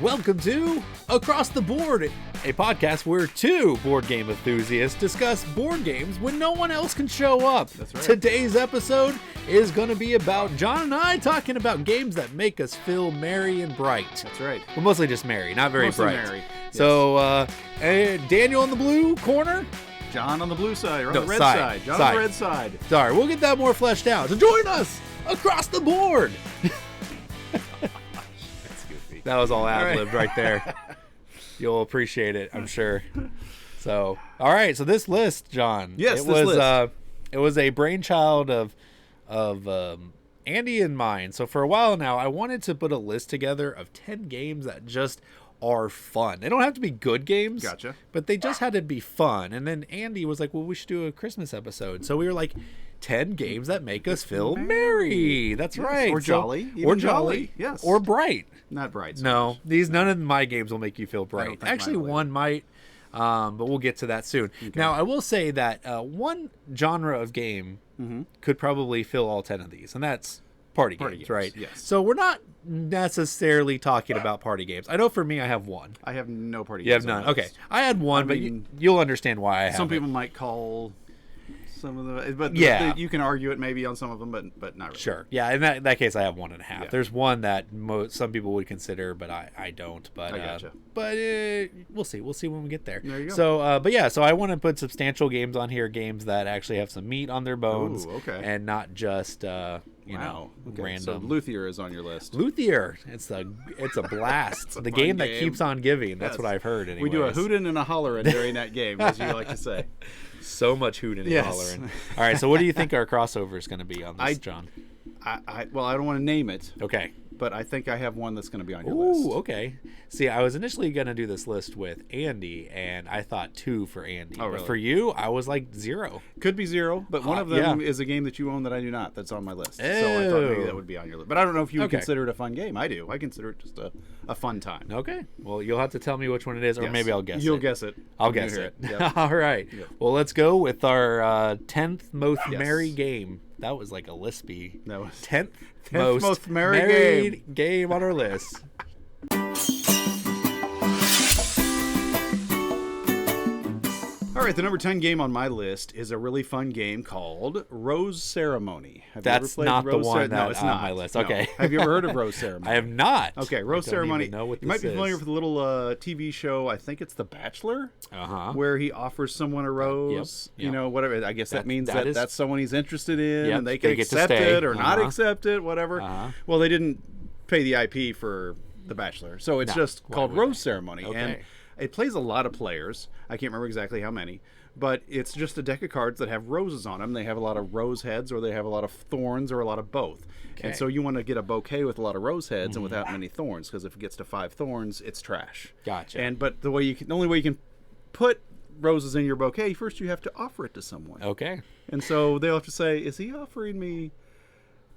Welcome to Across the Board, a podcast where two board game enthusiasts discuss board games when no one else can show up. That's right. Today's episode is going to be about John and I talking about games that make us feel merry and bright. That's right. Well, mostly just merry, not very Mostly bright. merry, yes. So, Daniel in the blue corner. John on the blue side, or on No, the red side. side. John Side. on the red side. Sorry, we'll get that more fleshed out. So join us across the board. That's goofy. That was all right. ad-libbed right there. You'll appreciate it, I'm sure. So, all right. So this list, John. Yes, it this was list. It was a brainchild of Andy and mine. So for a while now, I wanted to put a list together of 10 games that just are fun. They don't have to be good games. Gotcha. But they just had to be fun. And then Andy was like, "Well, we should do a Christmas episode." So we were like, 10 games that make us feel merry. That's Yes, right. or So- jolly. or Even jolly. yes. Or bright. Not bright. so No, much. none of my games will make you feel bright. think Actually, mine will one might, but we'll get to that soon. Now, I will say that one genre of game could probably fill all 10 of these, and that's party games, right? yes. So we're not necessarily talking about party games. I know for me, I have one. I have no party You have games on none. my Okay, list. I had one, but mean, you'll understand why I have Some it. people might call some of the, but Yeah. you can argue it maybe on some of them, but not really. Sure. Yeah, in that case, I have 1.5. Yeah. There's one that some people would consider, but I don't. But I gotcha. We'll see. We'll see when we get there. There you go. So, but yeah, so I want to put substantial games on here, games that actually have some meat on their bones, Ooh, okay. and not just you Wow. know, Okay, random. So Luthier is on your list. Luthier, it's a blast. It's a the fun game that game. keeps on giving. That's Yes. what I've heard. Anyways. We do a hootin' and a hollerin' during that game, as you like to say. So much hooting and Yes. hollering. All right, so what do you think our crossover is going to be on this, John? Well, I don't want to name it, Okay. but I think I have one that's going to be on your list. Ooh, okay. See, I was initially going to do this list with Andy, and I thought 2 for Andy. Oh, But really? for you, I was like 0. Could be 0, but one of them yeah. is a game that you own that I do not. That's on my list. So I thought maybe Oh. that would be on your list. But I don't know if you would Okay. consider it a fun game. I do. I consider it just a fun time. Okay. Well, you'll have to tell me which one it is, or Yes. maybe I'll guess You'll it. guess it. I'll when you guess hear it. Yep. All right. Yep. Well, let's go with our 10th most Yes. merry game. That was like a lispy. That was 10th, 10th most merry married game on our list. All right, the number 10 game on my list is a really fun game called Rose Ceremony. Have you ever That's played not the Rose one No, that it's on not. my list. No. Okay. Have you ever heard of Rose Ceremony? I have not. Okay, Rose I don't Ceremony. even know what You might this be familiar is. with the little TV show, I think it's The Bachelor, Uh-huh. where he offers someone a rose, yep. you know, whatever. I guess that means that is- that's someone he's interested in, Yep, and they can they get to accept stay. it or not Uh-huh. accept it, whatever. Uh-huh. Well, they didn't pay the IP for The Bachelor, so it's No, just why called would Rose they? Ceremony. And Okay. it plays a lot of players. I can't remember exactly how many, but it's just a deck of cards that have roses on them. They have a lot of rose heads, or they have a lot of thorns, or a lot of both. Okay. And so you want to get a bouquet with a lot of rose heads and without many thorns, because if it gets to 5 thorns, it's trash. Gotcha. And but the only way you can put roses in your bouquet, first you have to offer it to someone. Okay. And so they'll have to say, is he offering me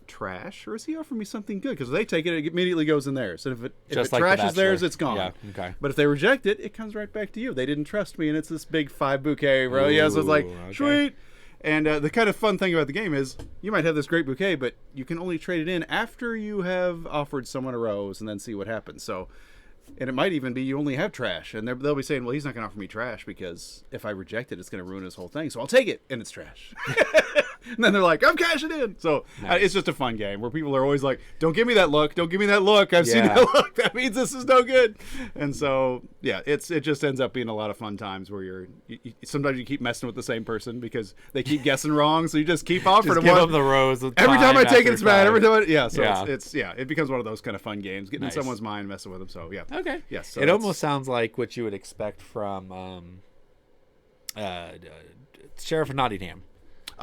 trash, or is he offering me something good? Because they take it, it immediately goes in theirs. And if it Just like The trashes theirs, Bachelor. it's gone. Yeah, okay. But if they reject it, it comes right back to you. They didn't trust me, and it's this big 5 bouquet, bro. Yeah, so it's like, Ooh, okay. sweet. And the kind of fun thing about the game is you might have this great bouquet, but you can only trade it in after you have offered someone a rose and then see what happens. So, and it might even be you only have trash, and they'll be saying, well, he's not going to offer me trash because if I reject it, it's going to ruin his whole thing. So I'll take it, and it's trash. And then they're like, I'm cashing in. So it's just a fun game where people are always like, don't give me that look. Don't give me that look. I've seen Yeah. that look. That means this is no good. And so, yeah, it just ends up being a lot of fun times where you sometimes you keep messing with the same person because they keep guessing wrong. So you just keep offering Just them give one. them the rose. Every time I take it, it's bad. Every time, so Yeah. it becomes one of those kind of fun games, getting Nice. in someone's mind, messing with them. So yeah, Okay. yes. So it that's- almost sounds like what you would expect from Sheriff of Nottingham.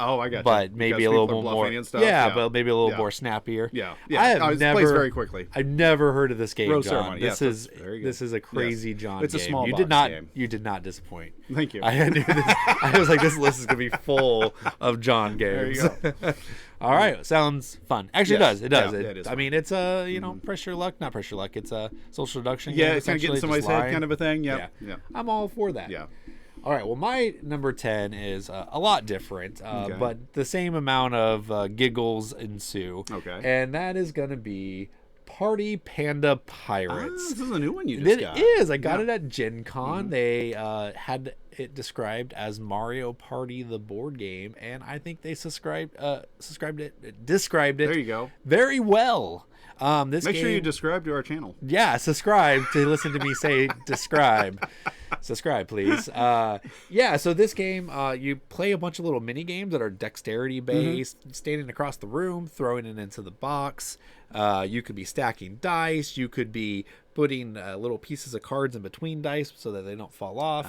Oh, I got you. But maybe Because a little people are bit more. bluffing and stuff. Yeah, but maybe a little Yeah. more snappier. Yeah, I have it never plays very quickly. I've never heard of this game, Rose John. Ceremony. This Yeah, is very good. this is a crazy John It's a game. small you box did not game. you did not disappoint. Thank you. I knew this. I was like, this list is gonna be full of John games. There you All right, sounds fun. Actually, Yes. it does. Yeah, it is I fun. mean, it's a pressure luck, not pressure luck. It's a social deduction. Yeah, game, it's kind of getting essentially, somebody's just head lying. kind of a thing. Yeah. Yeah, yeah. I'm all for that. Yeah. All right. Well, my number 10 is a lot different, Okay. but the same amount of giggles ensue. Okay. And that is going to be Party Panda Pirates. This is a new one you just got. It is. I got it at Gen Con. They had it described as Mario Party the board game, and I think they described it There you go. very well. Make sure you describe to our channel. Yeah, subscribe to listen to me say describe. Subscribe, please. So this game, you play a bunch of little mini games that are dexterity based, standing across the room, throwing it into the box. You could be stacking dice. You could be putting little pieces of cards in between dice so that they don't fall off.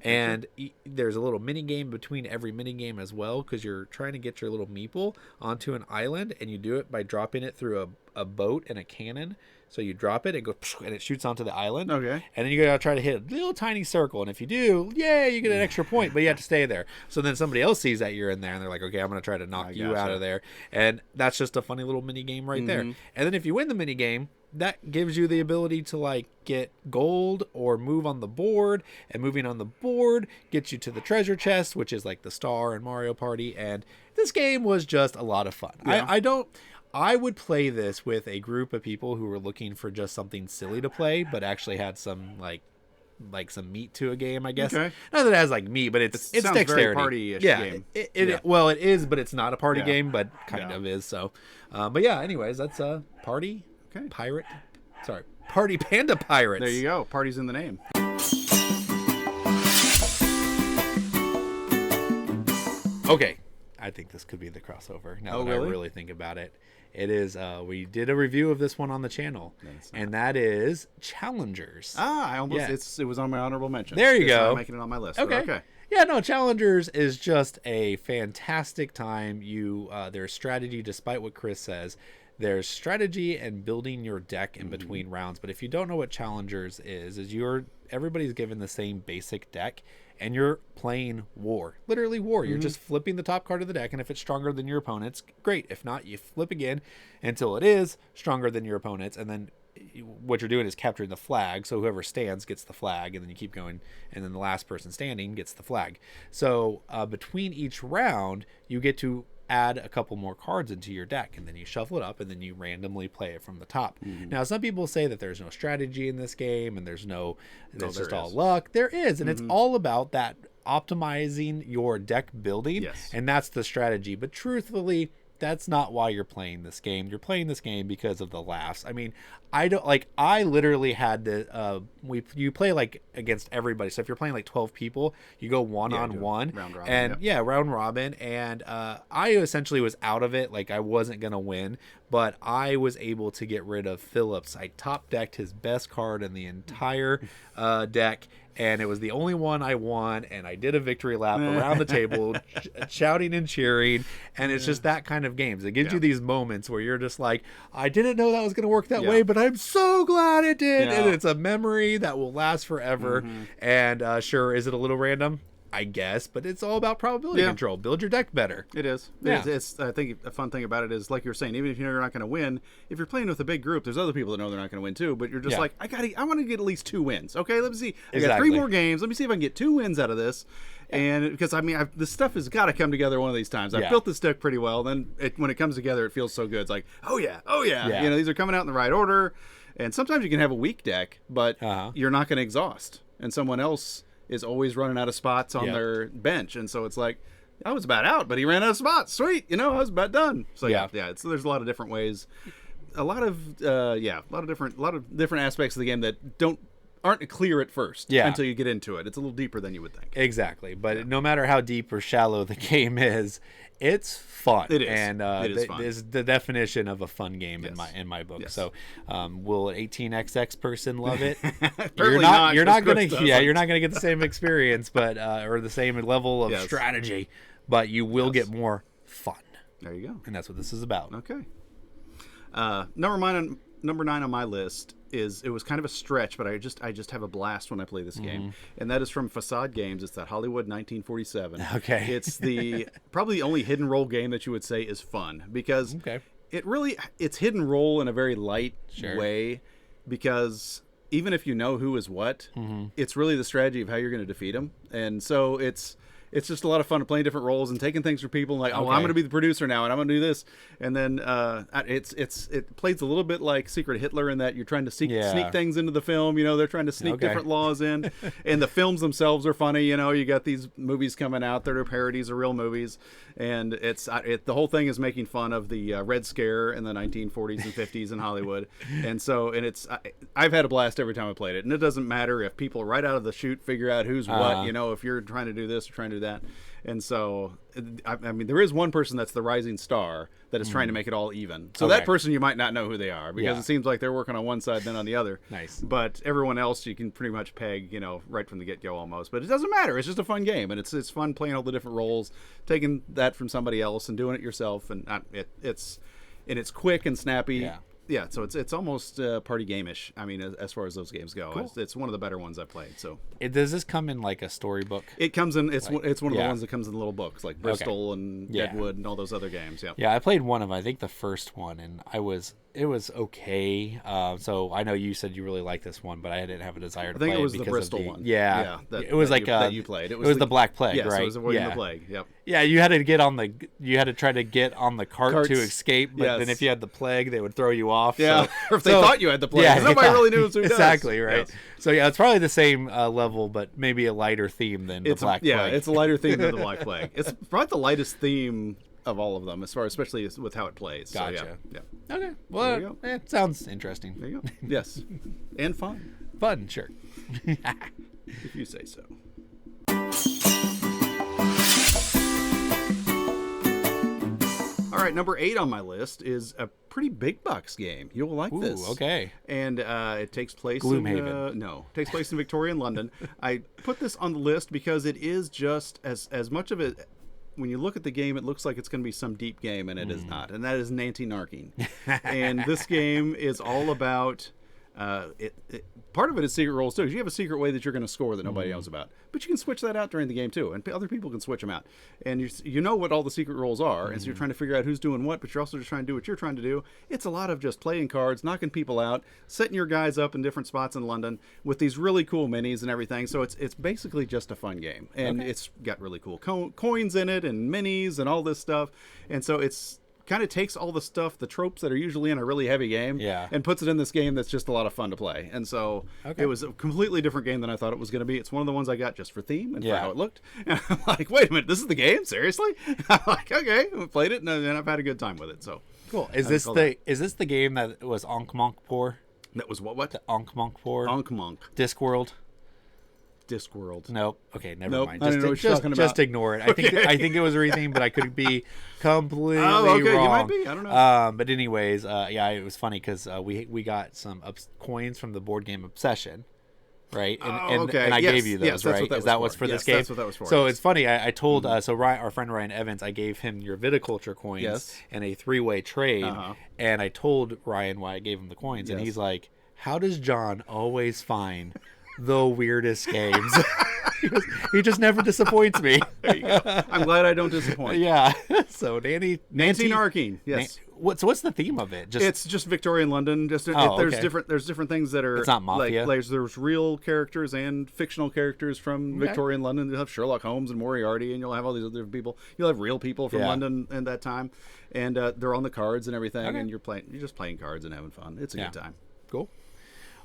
And there's a little mini game between every mini game as well, because you're trying to get your little meeple onto an island, and you do it by dropping it through a boat and a cannon. So you drop it, and it shoots onto the island. Okay. And then you gotta try to hit a little tiny circle, and if you do, yay, you get an extra point, but you have to stay there. So then somebody else sees that you're in there, and they're like, okay, I'm gonna try to knock you out of there. And that's just a funny little mini game right there. And then if you win the mini game, that gives you the ability to like get gold or move on the board, and moving on the board gets you to the treasure chest, which is like the star in Mario Party. And this game was just a lot of fun. I would play this with a group of people who were looking for just something silly to play, but actually had some like some meat to a game, I guess. Okay. Not that it has like meat, but it's dexterity. Very party-ish game. Well, it is, but it's not a party game, but kind of is. So, but yeah. Anyways, that's Party Panda Pirates. There you go. Party's in the name. Okay, I think this could be the crossover. Now that I really think about it. It is. We did a review of this one on the channel, and that is Challengers. It was on my honorable mention. There you go. I'm making it on my list. Okay. Yeah, no, Challengers is just a fantastic time. There's strategy, despite what Chris says. There's strategy and building your deck in between rounds. But if you don't know what Challengers is everybody's given the same basic deck, and you're playing war. Literally war. You're just flipping the top card of the deck, and if it's stronger than your opponent's, great. If not, you flip again until it is stronger than your opponent's, and then what you're doing is capturing the flag. So whoever stands gets the flag, and then you keep going, and then the last person standing gets the flag. So between each round, you get to add a couple more cards into your deck, and then you shuffle it up, and then you randomly play it from the top. Now, some people say that there's no strategy in this game, and there's just all luck. There is, and it's all about that optimizing your deck building, and that's the strategy. But truthfully, that's not why you're playing this game. You're playing this game because of the laughs. I mean, I literally had the you play like against everybody. So if you're playing like 12 people, you go one-on-one, round robin, and I essentially was out of it. Like, I wasn't gonna win, but I was able to get rid of Phillips. I top decked his best card in the entire deck, and it was the only one I won, and I did a victory lap around the table, shouting and cheering, and it's just that kind of games. It gives you these moments where you're just like, I didn't know that was going to work that way, but I'm so glad it did, and it's a memory that will last forever. And sure, is it a little random? I guess, but it's all about probability control. Build your deck better. It is. It's I think a fun thing about it is, like you're saying, even if you know you're not going to win, if you're playing with a big group, there's other people that know they're not going to win too, but you're just like, I want to get at least 2 wins. Okay, let me see. I got 3 more games. Let me see if I can get 2 wins out of this. And because this stuff has got to come together one of these times. I've built this deck pretty well. Then when it comes together, it feels so good. It's like, oh yeah. You know, these are coming out in the right order. And sometimes you can have a weak deck, but you're not going to exhaust. And someone else is always running out of spots on their bench, and so it's like, I was about out, but he ran out of spots. Sweet, I was about done. So there's a lot of different ways, a lot of different aspects of the game that aren't clear at first until you get into it. It's a little deeper than you would think. Exactly, but no matter how deep or shallow the game is, it's fun. It is, and it is fun. Is the definition of a fun game in my book. So, will an 18xx person love it? You're not gonna get the same experience, but or the same level of strategy, but you will get more fun. There you go, and that's what this is about. Okay. Number 9 on my list it was kind of a stretch, but I just have a blast when I play this game, and that is from Facade Games. It's that Hollywood 1947. Okay. It's probably the only hidden role game that you would say is fun, because it's hidden role in a very light way, because even if you know who is what, it's really the strategy of how you're going to defeat them, and so it's it's just a lot of fun playing different roles and taking things for people. Like, oh, I'm going to be the producer now, and I'm going to do this. And then it plays a little bit like Secret Hitler in that you're trying to sneak things into the film. You know, they're trying to sneak different laws in, and the films themselves are funny. You know, you got these movies coming out that are parodies of real movies, and the whole thing is making fun of the Red Scare in the 1940s and 50s in Hollywood. And so, I've had a blast every time I played it, and it doesn't matter if people right out of the chute figure out who's what. You know, if you're trying to do this or trying to do that. And so, I mean, there is one person that's the rising star that is trying to make it all even. So that person, you might not know who they are because it seems like they're working on one side, then on the other. Nice. But everyone else, you can pretty much peg, you know, right from the get-go almost. But it doesn't matter. It's just a fun game, and it's fun playing all the different roles, taking that from somebody else and doing it yourself. And it's quick and snappy. Yeah. Yeah, so it's almost party game-ish. I mean, as far as those games go, Cool. It's one of the better ones I've played. So does this come in like a storybook? it comes in. It's one of the ones that comes in little books like Bristol and Yeah. Deadwood and all those other games. Yeah. Yeah, I played one of them, I think the first one, and it was okay. So I know you said you really liked this one, but I didn't have a desire to play it. I think it was the because Bristol of the, one. Yeah, it was like that you played. It was the Black Plague, yes, right? it was avoiding the plague. Yep. Yeah, you had to try to get on the cart to escape, but then if you had the plague, they would throw you off. Yeah, so, or if they thought you had the plague, 'cause nobody really knew who does. Exactly, right? Yes. So yeah, it's probably the same level, but maybe a lighter theme than the Black Plague. Yeah, it's a lighter theme than the Black Plague. It's probably the lightest theme of all of them, especially with how it plays. Gotcha. So, yeah. Okay, well, it sounds interesting. There you go. Yes, and fun. Fun, sure. If you say so. All right, number 8 on my list is a pretty big box game. You'll like this. Okay. And it takes place Gloomhaven. takes place in Victorian London. I put this on the list because it is just as much of it. When you look at the game, it looks like it's going to be some deep game, and it is not. And that is Nanty-narking. And this game is all about. Part of it is secret roles too. You have a secret way that you're going to score that nobody knows about, but you can switch that out during the game too, and other people can switch them out. And you know what all the secret roles are, and so you're trying to figure out who's doing what, but you're also just trying to do what you're trying to do. It's a lot of just playing cards, knocking people out, setting your guys up in different spots in London with these really cool minis and everything. So it's basically just a fun game, and it's got really cool coins in it and minis and all this stuff, and so it's. Kind of takes all the stuff, the tropes that are usually in a really heavy game, and puts it in this game that's just a lot of fun to play. And so it was a completely different game than I thought it was going to be. It's one of the ones I got just for theme and for how it looked. And I'm like, wait a minute, this is the game? Seriously? I'm like, okay, I played it, and I've had a good time with it. So cool. Is this the game that was Ankh-Monk-Pour? That was what? The Ankh-Monk-Pour? Ankh-Monk. Discworld? Discworld. Nope. Okay, never Nope. mind. I don't know what you're talking about. Just ignore it. I think it was a theme, but I could be completely wrong. You might be. I don't know. But anyways, it was funny because we got some coins from the board game Obsession, right? And I gave you those, right? Is that what's for this game? That's what that was for. So it's funny. I told our friend Ryan Evans, I gave him your viticulture coins and a 3-way trade, and I told Ryan why I gave him the coins, and he's like, "How does John always find the weirdest games?" He just never disappoints me. There you go. I'm glad I don't disappoint. Yeah. So Nanty-narking. Yes. What's the theme of it? It's just Victorian London. There's different things that are. It's not mafia. Like there's real characters and fictional characters from Victorian London. You'll have Sherlock Holmes and Moriarty, and you'll have all these other people. You'll have real people from London in that time, and they're on the cards and everything. And you're just playing cards and having fun. It's a good time. Cool.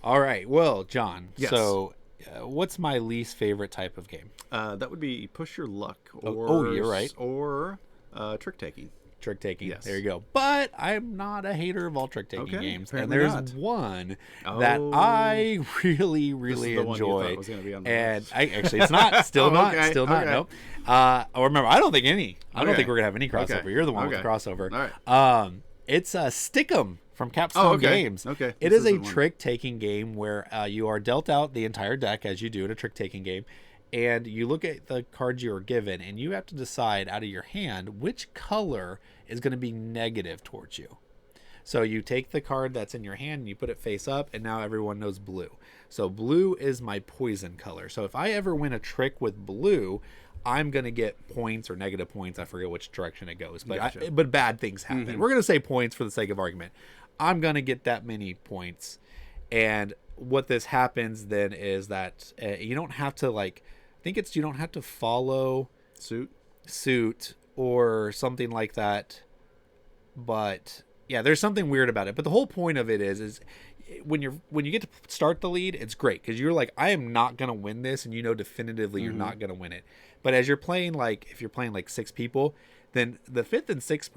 All right. Well, John. Yes. So, what's my least favorite type of game? That would be push your luck, or you're right, or trick taking. Trick taking. Yes. There you go. But I'm not a hater of all trick taking games, and there's one that I really enjoy. And it's not still not. Nope. Remember, I don't think we're gonna have any crossover. You're the one with the crossover. All right. It's Stick'em from Capstone Games. Okay. It is a trick-taking game where you are dealt out the entire deck as you do in a trick-taking game, and you look at the cards you are given, and you have to decide out of your hand which color is going to be negative towards you. So you take the card that's in your hand and you put it face up, and now everyone knows blue. So blue is my poison color. So if I ever win a trick with blue, I'm going to get points or negative points. I forget which direction it goes, but but bad things happen. We're going to say points for the sake of argument. I'm going to get that many points. And what this happens then is that you don't have to you don't have to follow suit or something like that. But yeah, there's something weird about it. But the whole point of it is when you get to start the lead, it's great because you're like, I am not gonna win this, and you know definitively you're not gonna win it. But as you're playing, like if you're playing like 6 people, then the 5th and 6th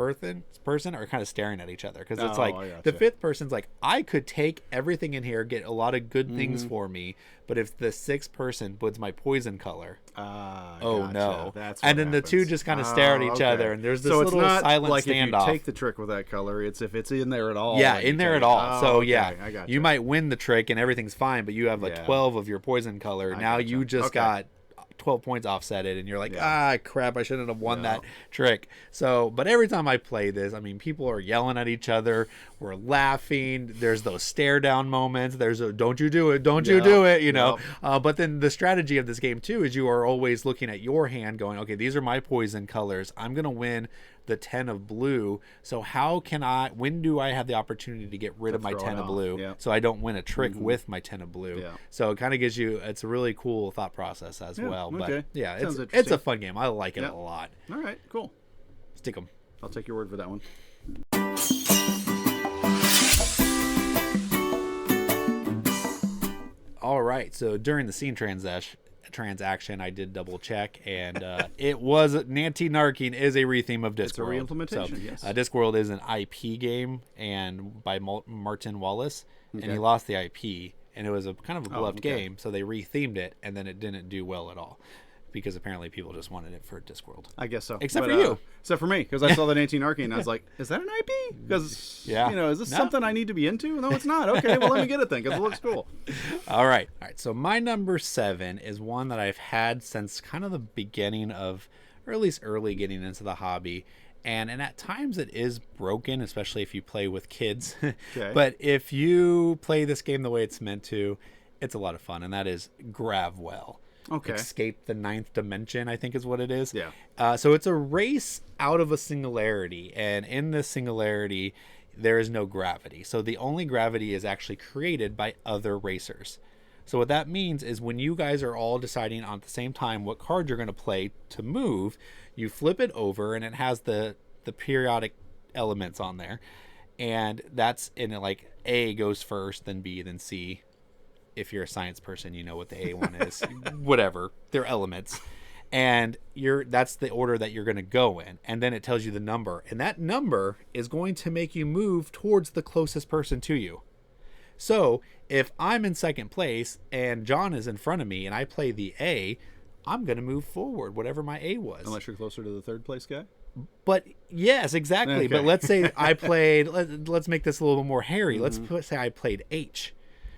person are kind of staring at each other because it's like the 5th person's like, I could take everything in here, get a lot of good things for me, but if the 6th person puts my poison color, no, that's and then happens. The two just kind of stare at each other, and there's this so little it's not silent like standoff. If you take the trick with that color, it's if it's in there at all. Yeah, in there at all. So yeah, I gotcha. you might win the trick and everything's fine, but you have like 12 of your poison color. Now you just got 12 points offset it, and you're like, crap, I shouldn't have won that trick. So, but every time I play this, I mean, people are yelling at each other, we're laughing, there's those stare down moments, there's a don't you do it, don't you do it, you know. But then the strategy of this game too is you are always looking at your hand going, okay, these are my poison colors, I'm gonna win the 10 of blue, so when do I have the opportunity to get rid of my 10 of blue so I don't win a trick with my 10 of blue. So it kind of gives you, it's a really cool thought process as well. But yeah, it's a fun game. I like it a lot. All right, cool. Stick 'em. I'll take your word for that one. All right, so during the scene transaction, I did double check, and it was Nanty Narking is a retheme of Discworld. It's a re-implementation, so, yes. Discworld is an IP game and by Martin Wallace, and he lost the IP, and it was a kind of a beloved game, so they rethemed it, and then it didn't do well at all because apparently people just wanted it for Discworld. I guess so. Except for you. Except for me, because I saw the Nanty Narking, and I was like, is that an IP? Because, is this something I need to be into? No, it's not. Okay, well, let me get it then, because it looks cool. All right. So my number 7 is one that I've had since kind of the beginning of, or at least early getting into the hobby. And at times it is broken, especially if you play with kids. But if you play this game the way it's meant to, it's a lot of fun. And that is Gravwell. Escape the Ninth Dimension, I think is what it is. So it's a race out of a singularity, and in this singularity there is no gravity, so the only gravity is actually created by other racers. So what that means is when you guys are all deciding on at the same time what card you're going to play to move, you flip it over and it has the periodic elements on there, and that's in it, like A goes first, then B, then C. If you're a science person, you know what the A1 is. Whatever, they're elements, and that's the order that you're going to go in, and then it tells you the number, and that number is going to make you move towards the closest person to you. So if I'm in second place and John is in front of me and I play the A, I'm going to move forward whatever my A was, unless you're closer to the third place guy. But yes, exactly. But let's say I played, let's make this a little more hairy. Let's say I played H.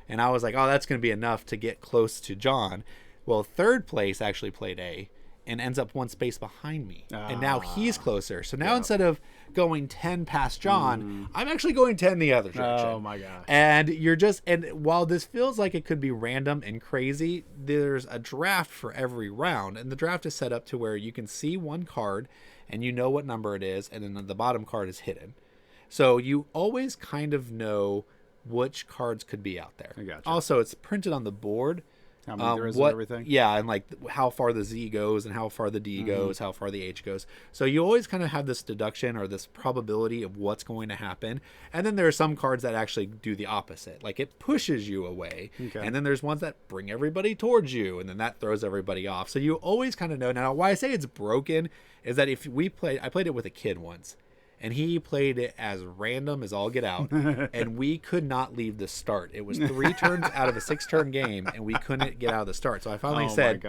And I was like, oh, that's going to be enough to get close to John. Well, third place actually played A and ends up one space behind me. And now he's closer. So now instead of going 10 past John, I'm actually going 10 the other direction. Oh, my gosh. And and while this feels like it could be random and crazy, there's a draft for every round. And the draft is set up to where you can see one card and you know what number it is. And then the bottom card is hidden. So you always kind of know which cards could be out there. I gotcha. Also, it's printed on the board. How many there is and everything? Yeah, and like how far the Z goes and how far the D goes, how far the H goes. So you always kind of have this deduction or this probability of what's going to happen. And then there are some cards that actually do the opposite. Like it pushes you away. And then there's ones that bring everybody towards you, and then that throws everybody off. So you always kind of know. Now, why I say it's broken is that if I played it with a kid once. And he played it as random as all get out. And we could not leave the start. It was 3 turns out of a 6-turn game, and we couldn't get out of the start. So I finally said,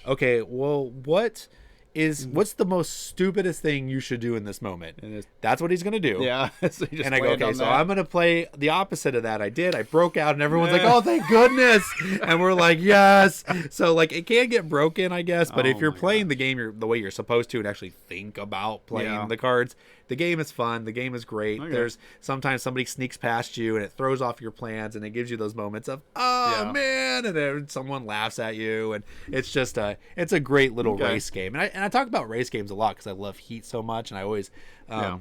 okay, well, what's the most stupidest thing you should do in this moment? And that's what he's going to do. Yeah. So and I go, okay, so I'm going to play the opposite of that. I did. I broke out, and everyone's like, oh, thank goodness. And we're like, yes. So, like, it can get broken, I guess. But if you're playing the game the way you're supposed to and actually think about playing the cards, the game is fun. The game is great. There's sometimes somebody sneaks past you and it throws off your plans, and it gives you those moments of, man, and then someone laughs at you, and it's just it's a great little race game. And I talk about race games a lot because I love Heat so much, and I always I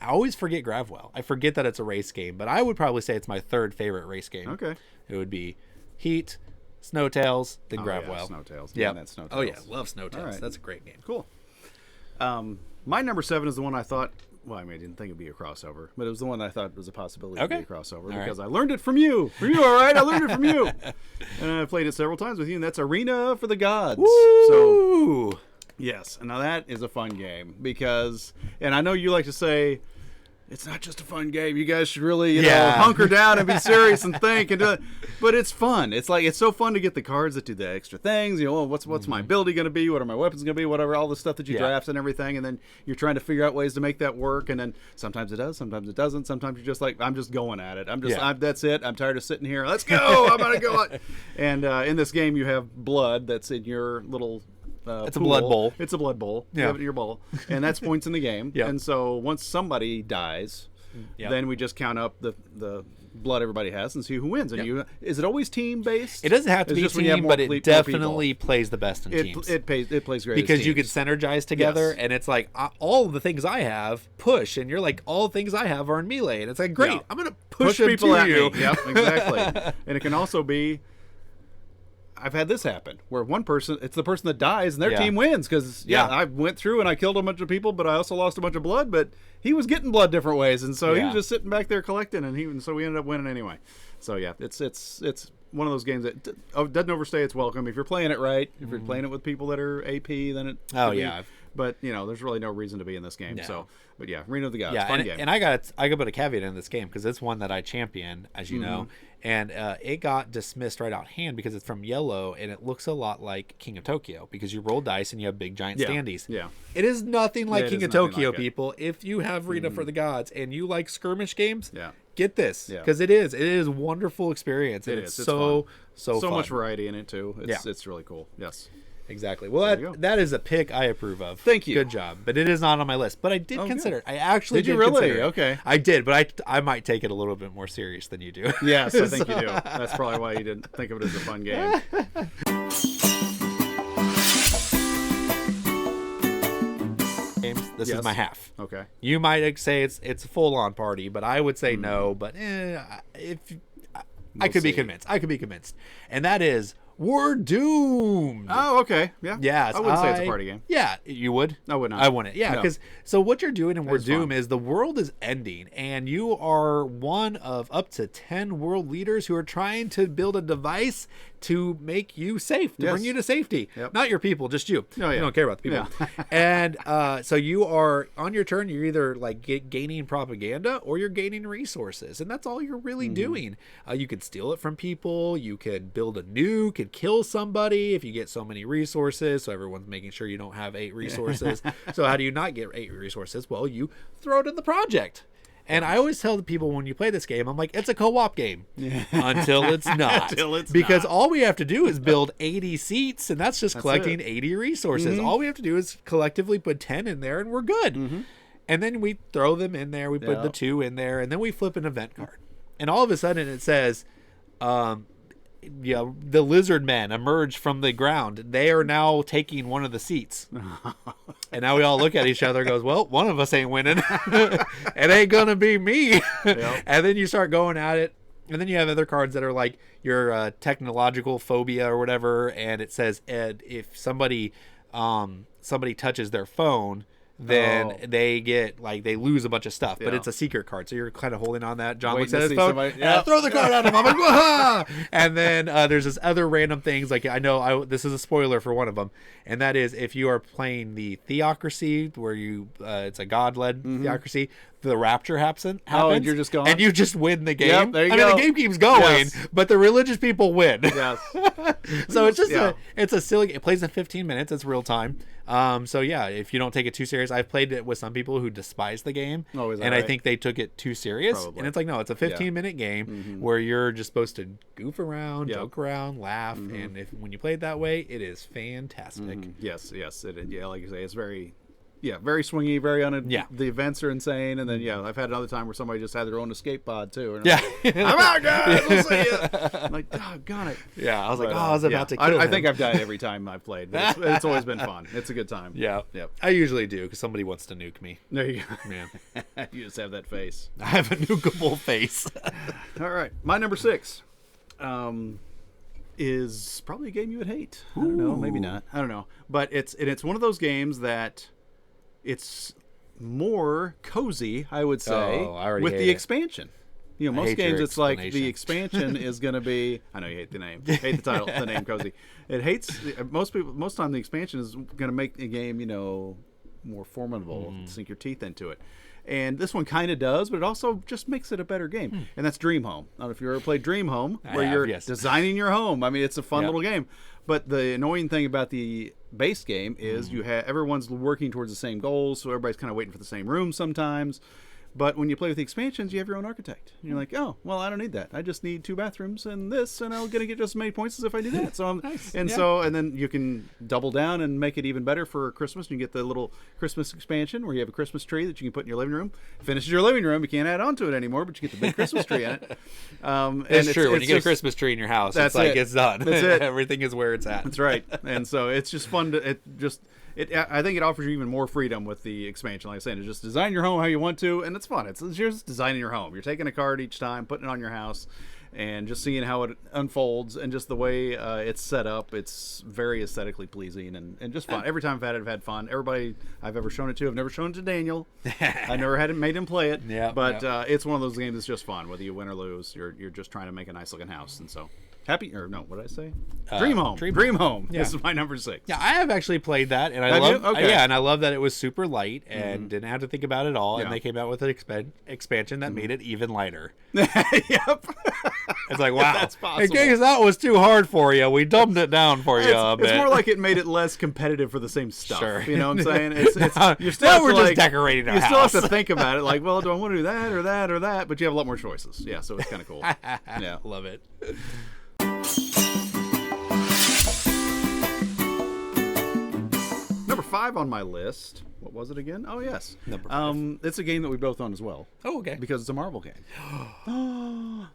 always forget Gravwell. I forget that it's a race game, but I would probably say it's my third favorite race game. It would be Heat, Snowtails, then grab yeah, well. Snowtails. Yeah. That's Snowtails. Oh yeah, love Snowtails. All right. That's a great game. Cool. My number 7 is the one I thought. Well, I mean, I didn't think it'd be a crossover, but it was the one I thought was a possibility to be a crossover because I learned it from you. From you, all right? I learned it from you, and I played it several times with you. And that's Arena for the Gods. Woo! So, yes, and now that is a fun game because, and I know you like to say, it's not just a fun game. You guys should really, you know, hunker down and be serious and think. But it's fun. It's like it's so fun to get the cards that do the extra things. You know, what's my ability going to be? What are my weapons going to be? Whatever, all the stuff that you draft and everything. And then you're trying to figure out ways to make that work. And then sometimes it does, sometimes it doesn't. Sometimes you're just like, I'm just going at it. That's it. I'm tired of sitting here. Let's go. I'm gonna go. And in this game, you have blood that's in your little. It's a blood bowl. It's a blood bowl. Yeah. You have it in your bowl. And that's points in the game. Yep. And so once somebody dies, then we just count up the blood everybody has and see who wins. And is it always team based? It doesn't have to be team, but it definitely plays the best in teams. It plays great because you can synergize together, and it's like all the things I have push, and you're like all the things I have are in melee, and it's like great, I'm gonna push people to at you. Me. Yep, exactly. And it can also be. I've had this happen where one person, it's the person that dies and their team wins because I went through and I killed a bunch of people, but I also lost a bunch of blood, but he was getting blood different ways. And so he was just sitting back there collecting and so we ended up winning anyway. So yeah, it's one of those games that doesn't overstay its welcome. If you're playing it right, if you're playing it with people that are AP, then it. But you know, there's really no reason to be in this game. No. So, but yeah, Arena of the Gods, fun game. And I got to put a caveat in this game because it's one that I champion, as you know, and it got dismissed right out hand because it's from Yellow and it looks a lot like King of Tokyo because you roll dice and you have big giant standees. Yeah, it is nothing like King of Tokyo, people. If you have Arena for the Gods and you like skirmish games, get this because it is a wonderful experience. And it's so fun. Much variety in it too. It's really cool. Yes. Exactly. Well, that is a pick I approve of. Thank you. Good job. But it is not on my list. But I did consider it. I actually did. You really? Consider it. Okay. I did, but I might take it a little bit more serious than you do. Yes, I think you do. That's probably why you didn't think of it as a fun game. This is my half. Okay. You might say it's a full-on party, but I would say no. But I could be convinced. And that is We're Doomed. Oh, okay. Yeah. Yes. I wouldn't say it's a party game. Yeah, you would? I would not. I wouldn't. Yeah, because so what you're doing in We're Doomed fun. is the world is ending, and you are one of up to 10 world leaders who are trying to build a device to make you safe, to bring you to safety. Yep. Not your people, just you. Oh, yeah. You don't care about the people. Yeah. And so you are, on your turn, you're either like gaining propaganda or you're gaining resources, and that's all you're really doing. You can steal it from people, you could build a nuke and kill somebody if you get so many resources, so everyone's making sure you don't have 8 resources. So how do you not get 8 resources? Well, you throw it in the project. And I always tell the people when you play this game, I'm like, it's a co-op game until it's not. Because all we have to do is build 80 seats, and that's collecting 80 resources. All we have to do is collectively put 10 in there, and we're good. And then we throw them in there. We put the 2 in there, and then we flip an event card. And all of a sudden it says, the lizard men emerge from the ground. They are now taking one of the seats. And now we all look at each other and goes, well, one of us ain't winning. It ain't gonna be me. And then you start going at it. And then you have other cards that are like your technological phobia or whatever. And it says, if somebody touches their phone, then they get they lose a bunch of stuff, but it's a secret card, so you're kind of holding on that. John looks at his phone, throw the card at him. I'm like, wah! And then there's this other random things I know this is a spoiler for one of them, and that is if you are playing the theocracy where you it's a god-led theocracy, the rapture happens. And you're just going, and you just win the game. Yep, there you go. The game keeps going, but the religious people win. Yes. So it's just it's a silly. It plays in 15 minutes. It's real time. So yeah, if you don't take it too serious, I've played it with some people who despise the game, and I think they took it too serious. Probably. And it's like, no, it's a 15-minute game where you're just supposed to goof around, joke around, laugh, and when you play it that way, it is fantastic. Yes, like you say, it's very. Yeah, very swingy, very the events are insane, and then I've had another time where somebody just had their own escape pod too. And I'm out, guys. We'll see you. I'm like, doggone it. Yeah, I was I was about to kill him. I think I've died every time I've played, but it's always been fun. It's a good time. Yeah. I usually do because somebody wants to nuke me. There you go. Yeah. You just have that face. I have a nukeable face. All right, my number 6. is probably a game you would hate. I don't know, maybe not. I don't know. But it's one of those games that it's more cozy, I would say, with the expansion. You know, most games it's like the expansion is going to be. I know you hate the name, hate the title, the name cozy. It hates most people. Most time the expansion is going to make the game, you know, more formidable, sink your teeth into it. And this one kind of does, but it also just makes it a better game. And that's Dream Home. I don't know if you ever played Dream Home, where you're designing your home. I mean, it's a fun little game. But the annoying thing about the base game is you have everyone's working towards the same goals, so everybody's kind of waiting for the same room sometimes. But when you play with the expansions, you have your own architect. And you're like, oh, well, I don't need that. I just need 2 bathrooms and this, and I'm gonna get just as many points as if I do that. So and then you can double down and make it even better for Christmas. You get the little Christmas expansion where you have a Christmas tree that you can put in your living room. Finishes your living room. You can't add on to it anymore, but you get the big Christmas tree in it. It's true. When you get a Christmas tree in your house, it's like it's done. That's it. Everything is where it's at. That's right. And so it's just fun to I think it offers you even more freedom with the expansion. Like I said, just design your home how you want to, and it's fun. It's just designing your home. You're taking a card each time, putting it on your house, and just seeing how it unfolds, and just the way it's set up. It's very aesthetically pleasing and just fun. Every time I've had fun. Everybody I've ever shown it to, I've never shown it to Daniel. I never made him play it. It's one of those games that's just fun. Whether you win or lose, you're just trying to make a nice looking house, and so. What did I say? Dream Home. Dream Home. Yeah. This is my number 6. Yeah, I have actually played that, and I love. And I love that it was super light and didn't have to think about it all. And they came out with an expansion that made it even lighter. Yep. It's like, wow, that's possible. In case that was too hard for you, we dumbed it down for you a bit. It's more like it made it less competitive for the same stuff. Sure. You know what I'm saying? You're still we're just decorating our house. You still have to think about it. Like, well, do I want to do that or that or that? But you have a lot more choices. Yeah, so it's kind of cool. Yeah, love it. Number 5 on my list. What was it again? Oh, yes. Number 5. It's a game that we both own as well. Oh, okay. Because it's a Marvel game.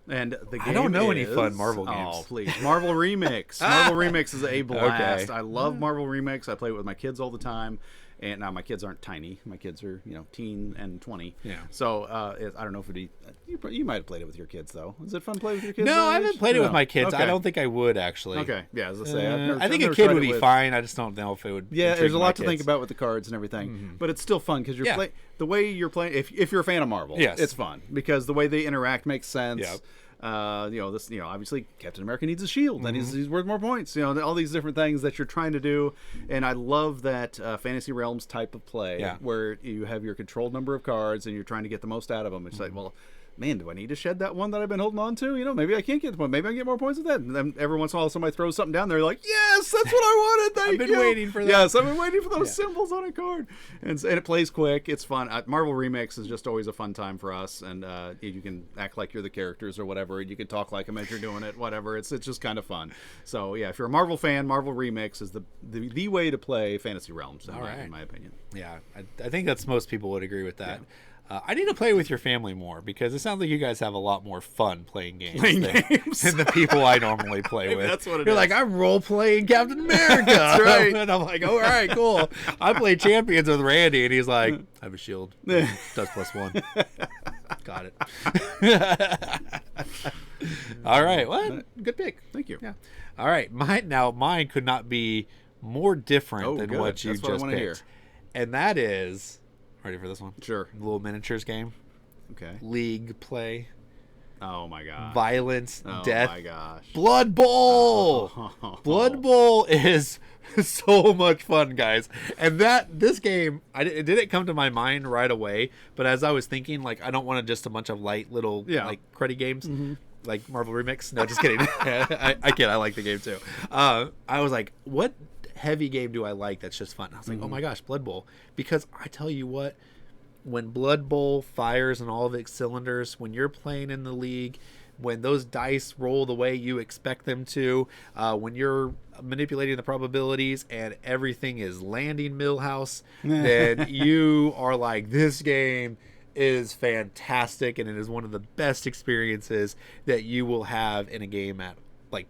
And the game I don't know any fun Marvel games. Oh, please. Marvel Remix. Marvel Remix is a blast. Okay. I love Marvel Remix. I play it with my kids all the time. And now my kids aren't tiny. My kids are, teen and 20. Yeah. So I don't know if it'd be. You might have played it with your kids though. Is it fun to play with your kids? No, I haven't played it with my kids. Okay. I don't think I would actually. Okay. Yeah. As I say, I think a kid would be fine. I just don't know if it would. Yeah. There's a lot to think about with the cards and everything, but it's still fun because you're the way you're playing. If you're a fan of Marvel, it's fun because the way they interact makes sense. Yep. Obviously Captain America needs a shield and he's worth more points. All these different things that you're trying to do, and I love that Fantasy Realms type of play where you have your controlled number of cards and you're trying to get the most out of them. It's like, well, man, do I need to shed that one that I've been holding on to? Maybe I can't get the point. Maybe I can get more points with that. And then every once in a while, somebody throws something down there, like, yes, that's what I wanted. Thank you. I've been waiting for that. Yes, I've been waiting for those symbols on a card. And it plays quick. It's fun. Marvel Remix is just always a fun time for us. And you can act like you're the characters or whatever. And you can talk like them as you're doing it, whatever. It's just kind of fun. So, yeah, if you're a Marvel fan, Marvel Remix is the way to play Fantasy Realms, in my opinion. Yeah, I think that's most people would agree with that. Yeah. I need to play with your family more because it sounds like you guys have a lot more fun playing games than the people I normally play with. That's what it is. You're like, I'm role-playing Captain America. That's right. And I'm like, all right, cool. I play Champions with Randy, and he's like, I have a shield. Does +1. Got it. All right. Well, good pick. Thank you. Yeah. All right. Mine could not be more different than what you just picked. Hear. And that is... Ready for this one? Sure. Little miniatures game. Okay. League play. Oh my god. Violence, death. Oh my gosh. Blood Bowl. Blood Bowl is so much fun, guys. And this game, it didn't come to my mind right away, but as I was thinking, like, I don't want just a bunch of light little like cruddy games. Like Marvel Remix. No, just kidding. I kid. I like the game too. I was like, what heavy game do I like that's just fun? I was like, oh my gosh, Blood Bowl. Because I tell you what, when Blood Bowl fires on all of its cylinders, when you're playing in the league, when those dice roll the way you expect them to, when you're manipulating the probabilities and everything is landing Millhouse, then you are like, this game is fantastic, and it is one of the best experiences that you will have in a game at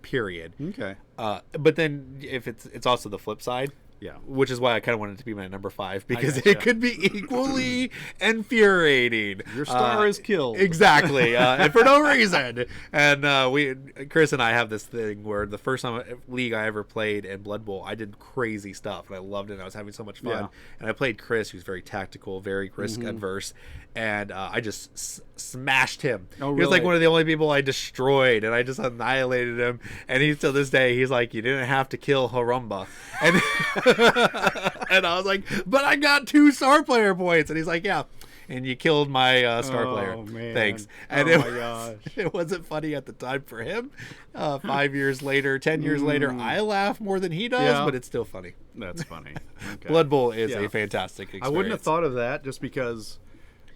period. Okay. But then if it's also the flip side. Yeah. Which is why I kind of wanted it to be my number 5, because gotcha. it could be equally infuriating. Your star is killed. Exactly, and for no reason. And Chris and I have this thing where the first time League I ever played in Blood Bowl, I did crazy stuff, and I loved it. And I was having so much fun. Yeah. And I played Chris, who's very tactical, very risk adverse, and I just smashed him. Oh, He was like really? one of the only people I destroyed, and I just annihilated him. And he's till this day, he's like, "You didn't have to kill Harumba," and and I was like, "But I got 2 star player points," and he's like, "Yeah." And you killed my star player. Man. Thanks. And Oh, my gosh. it wasn't funny at the time for him. 5 years later, 10 years later, I laugh more than he does, Yeah. but it's still funny. That's funny. Okay. Blood Bowl is Yeah. a fantastic experience. I wouldn't have thought of that just because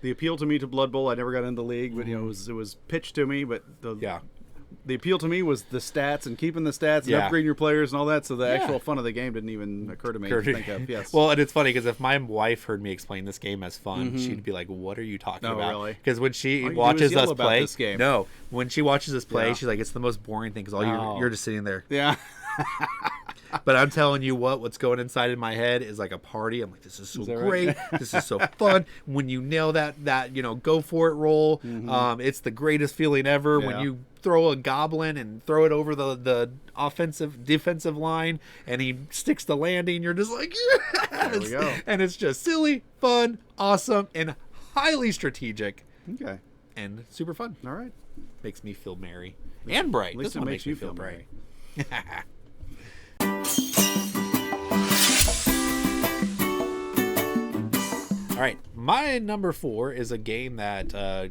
the appeal to me to Blood Bowl, I never got into the league, but it was pitched to me, but the appeal to me was the stats and keeping the stats and upgrading your players and all that. So the actual fun of the game didn't even occur to me to think of. Yes. Well, and it's funny because if my wife heard me explain this game as fun, she'd be like, "What are you talking Oh, about?" really? Because when she All you do is watches yell us about play, this game. no, when she watches us play, Yeah. she's like, "It's the most boring thing because you're just sitting there." yeah. But I'm telling you what's going inside in my head is like a party. I'm like, this is so that great. right? This is so fun. When you nail that go for it roll, it's the greatest feeling ever. When Yeah. you throw a goblin and throw it over the defensive line and he sticks the landing, you're just like, yes! There we go. And it's just silly, fun, awesome, and highly strategic Okay. and super fun. All right. Makes me feel merry and bright. At least This it one makes me you feel merry. All right, my number 4 is a game that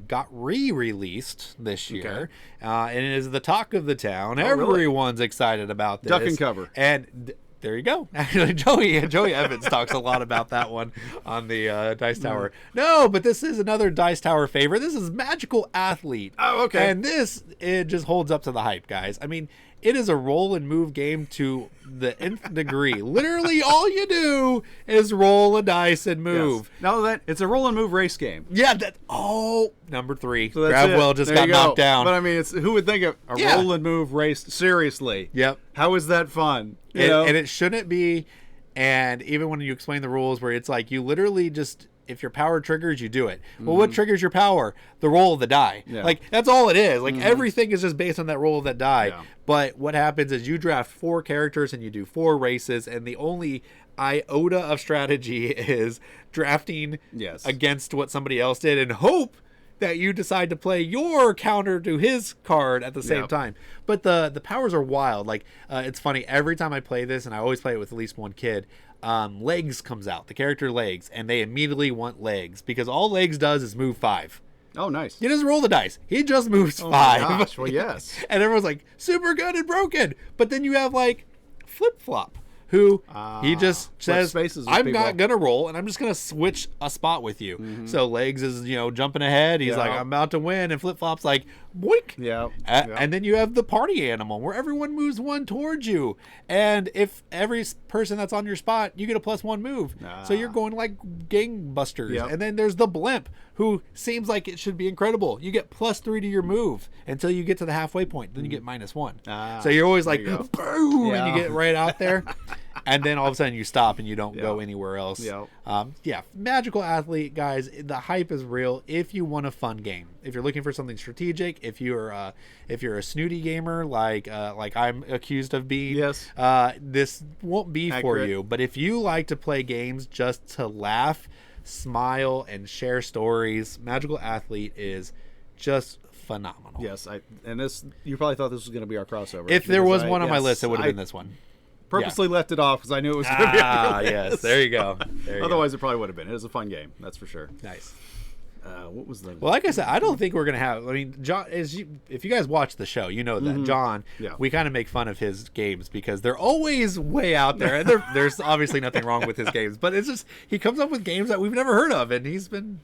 got re-released this year, and it is the talk of the town. Oh, really? Everyone's excited about this. Duck and cover. And there you go. Actually, Joey Evans talks a lot about that one on the Dice Tower. No, but this is another Dice Tower favorite. This is Magical Athlete. Oh, okay. And it just holds up to the hype, guys. I mean, it is a roll and move game to the nth degree. Literally, all you do is roll a dice and move. Yes. Now it's a roll and move race game. Yeah, number 3. So that's Gravwell it. just There got you go. knocked down. But I mean, who would think of a Yeah. roll and move race? Seriously. Yep. How is that fun? You know? And it shouldn't be. And even when you explain the rules, where it's like you literally just, if your power triggers, you do it. Well, what triggers your power? The roll of the die. Yeah. Like, that's all it is. Like, everything is just based on that roll of that die. Yeah. But what happens is you draft 4 characters and you do 4 races, and the only iota of strategy is drafting Yes. against what somebody else did and hope that you decide to play your counter to his card at the same Yep. time. But the powers are wild. Like, it's funny, every time I play this, and I always play it with at least one kid, Legs comes out, the character Legs, and they immediately want Legs, because all Legs does is move 5. Oh, nice. He doesn't roll the dice. He just moves Oh 5. my gosh. Well, yes. And everyone's like, super good and broken. But then you have, like, Flip Flop, who he just says, spaces with I'm people. not going to roll, and I'm just going to switch a spot with you. So Legs is, jumping ahead. He's Yeah. like, I'm about to win. And Flip Flop's like, boink. Yeah. And then you have the party animal, where everyone moves 1 towards you. And if every person that's on your spot, you get a +1 move. So you're going like gangbusters. Yep. And then there's the blimp, who seems like it should be incredible. You get +3 to your move until you get to the halfway point. Then you get -1. So you're always like, you go. boom, and Yeah. you get right out there. And then all of a sudden you stop and you don't go anywhere else. Yeah. Magical Athlete, guys, the hype is real if you want a fun game. If you're looking for something strategic, if you're a snooty gamer like I'm accused of being, Yes. this won't be for Accurate. you. But if you like to play games just to laugh, smile, and share stories, Magical Athlete is just phenomenal. Yes. You probably thought this was going to be our crossover. If there was because one on my yes, list, it would have I been this one. Purposely left it off because I knew it was going to be on your list. Yes, there you go. There you go. Otherwise, it probably would have been. It was a fun game, that's for sure. Nice. What was the? Well, like I said, I don't think we're gonna have. I mean, John, if you guys watch the show, you know that John. Yeah. We kind of make fun of his games because they're always way out there, and there's obviously nothing wrong with his games, but it's just he comes up with games that we've never heard of, and he's been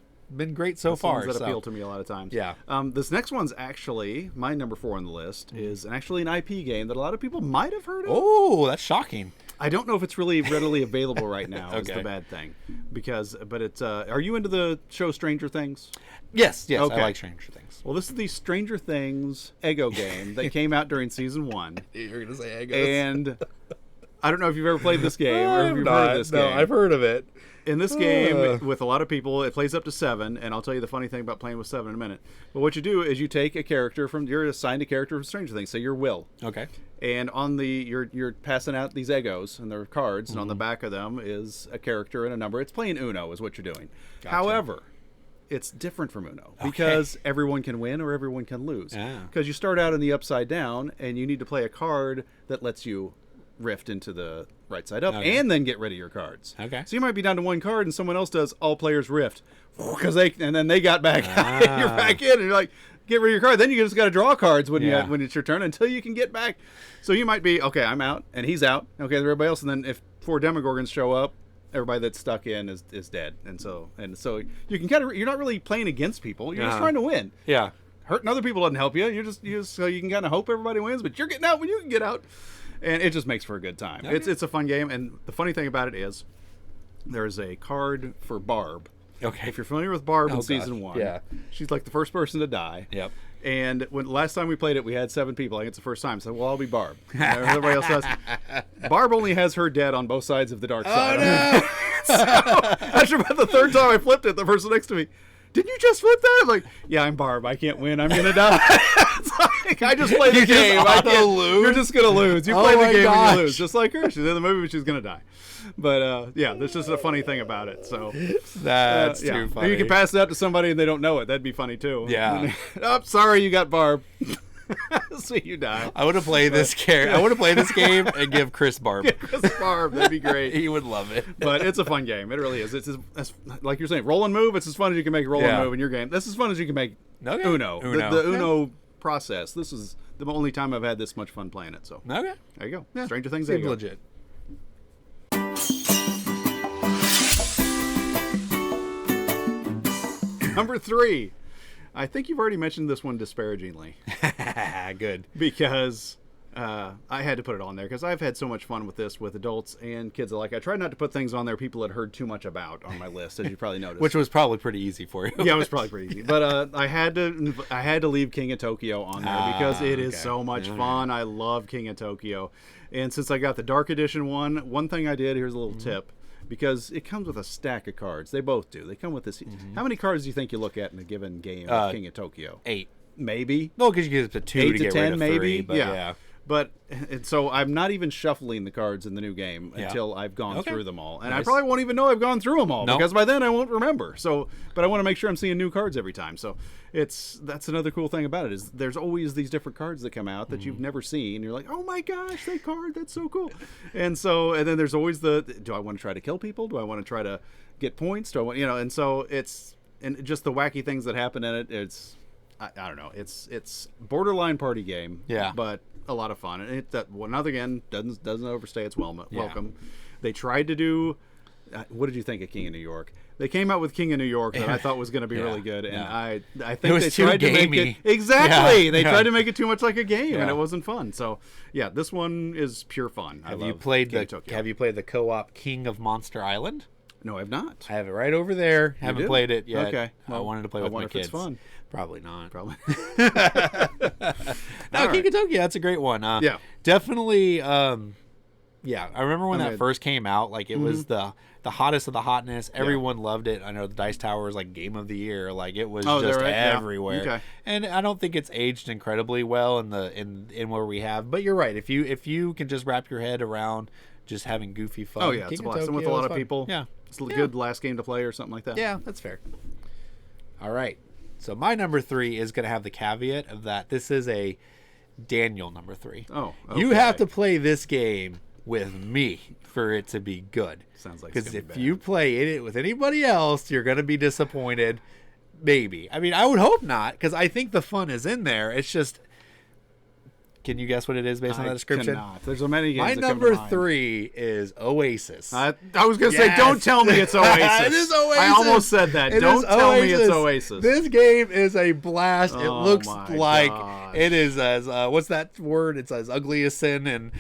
great so That's the far. ones that so. appeal to me a lot of times. Yeah. This next one's actually my number 4 on the list is actually an IP game that a lot of people might have heard of. Oh, that's shocking. I don't know if it's really readily available right now. Is Okay. the bad thing, but it's. Are you into the show Stranger Things? Yes, Okay. I like Stranger Things. Well, this is the Stranger Things Eggo game that came out during season 1, You're gonna say egos. and I don't know if you've ever played this game or if I've you've not. heard of this No, game. I've heard of it. In this game, with a lot of people, it plays up to 7, and I'll tell you the funny thing about playing with 7 in a minute. But what you do is you take a character you're assigned a character from Stranger Things, so you're Will. Okay. And on you're passing out these Eggos, and they're cards, and on the back of them is a character and a number. It's playing Uno is what you're doing. Gotcha. However, it's different from Uno because everyone can win or everyone can lose. Because you start out in the upside down, and you need to play a card that lets you rift into the right side up and then get rid of your cards. Okay. So you might be down to one card and someone else does all players rift and then they got back out and you're back in and you're like, get rid of your card. Then you just got to draw cards when when it's your turn until you can get back. So you might be, okay, I'm out and he's out. Okay, everybody else. And then if 4 Demogorgons show up, everybody that's stuck in is dead. And so you can you're not really playing against people. You're just trying to win. Yeah. Hurting other people doesn't help you. You're just so you can kind of hope everybody wins, but you're getting out when you can get out. And it just makes for a good time. Okay. It's a fun game, and the funny thing about it is there's a card for Barb. Okay. If you're familiar with Barb in season 1, she's like the first person to die. Yep. And when last time we played it, we had 7 people. I think it's the first time. So, well, I'll be Barb. Everybody else has. Barb only has her dead on both sides of the dark side. Oh, no! So, after about the 3rd time I flipped it, the person next to me, didn't you just flip that? I'm like, yeah, I'm Barb. I can't win. I'm going to die. It's like, I just played the game. I can't lose. You're just going to lose. You play the game and you lose. Just like her. She's in the movie, but she's going to die. But, yeah, that's just a funny thing about it. So that's too funny. You can pass it out to somebody and they don't know it. That'd be funny, too. Yeah. Oh, sorry, you got Barb. So you die. I want to play this game and give Chris Barb. Yeah, Chris Barb, that'd be great. He would love it. But it's a fun game. It really is. It's like you're saying, roll and move. It's as fun as you can make roll and move in your game. That's as fun as you can make Uno. The Uno process. This is the only time I've had this much fun playing it. So okay, there you go. Yeah. Stranger Things. Seems legit. Number 3. I think you've already mentioned this one disparagingly. Good. Because I had to put it on there because I've had so much fun with this with adults and kids alike. I tried not to put things on there people had heard too much about on my list, as you probably noticed. Which was probably pretty easy for you. Yeah, it was probably pretty easy. But I had to leave King of Tokyo on there because it is so much fun. I love King of Tokyo. And since I got the Dark Edition one thing I did, here's a little tip. Because it comes with a stack of cards. They both do. They come with this. How many cards do you think you look at in a given game of King of Tokyo? 8. Maybe. No, because you get up to 2 8 to to get 10, rid of maybe. 3. But yeah. But and so I'm not even shuffling the cards in the new game until I've gone through them all. And I probably won't even know I've gone through them all because by then I won't remember. So, but I want to make sure I'm seeing new cards every time. So that's another cool thing about it is there's always these different cards that come out that you've never seen. You're like, oh my gosh, that card, that's so cool. And then there's always do I want to try to kill people? Do I want to try to get points? Do I want, and so and just the wacky things that happen in it. It's, I don't know. It's borderline party game. Yeah. But a lot of fun. And another again doesn't overstay its welcome. They tried to do. What did you think of King of New York? They came out with King of New York that I thought was going to be really good, and I think they tried to make it exactly. They tried to make it too much like a game, and it wasn't fun. So this one is pure fun. Have you played the co-op King of Monster Island? No, I've not. I have it right over there. Haven't played it yet. Okay. Well, I wanted to play with my kids. It's fun. Probably not. Probably. King of Tokyo, that's a great one. Definitely. I remember when that first came out. Like it was the hottest of the hotness. Everyone loved it. I know the Dice Tower was like Game of the Year. Like it was just everywhere. Okay. And I don't think it's aged incredibly well in where we have. But you're right. If you can just wrap your head around just having goofy fun. Oh yeah, it's a blast. And with a lot of people. Yeah. It's a good last game to play or something like that. Yeah, that's fair. All right. So my number 3 is going to have the caveat of that this is a Daniel number 3. Oh, okay. You have to play this game with me for it to be good. Sounds like because if you play it with anybody else, you're going to be disappointed. Maybe. I mean, I would hope not because I think the fun is in there. It's just. Can you guess what it is based on that description? Cannot. There's so many games. My number 3 is Oasis. I was going to say, don't tell me it's Oasis. It is Oasis. I almost said that. Don't tell me it's Oasis. This game is a blast. It looks like gosh. It is as what's that word? It's as ugly as sin and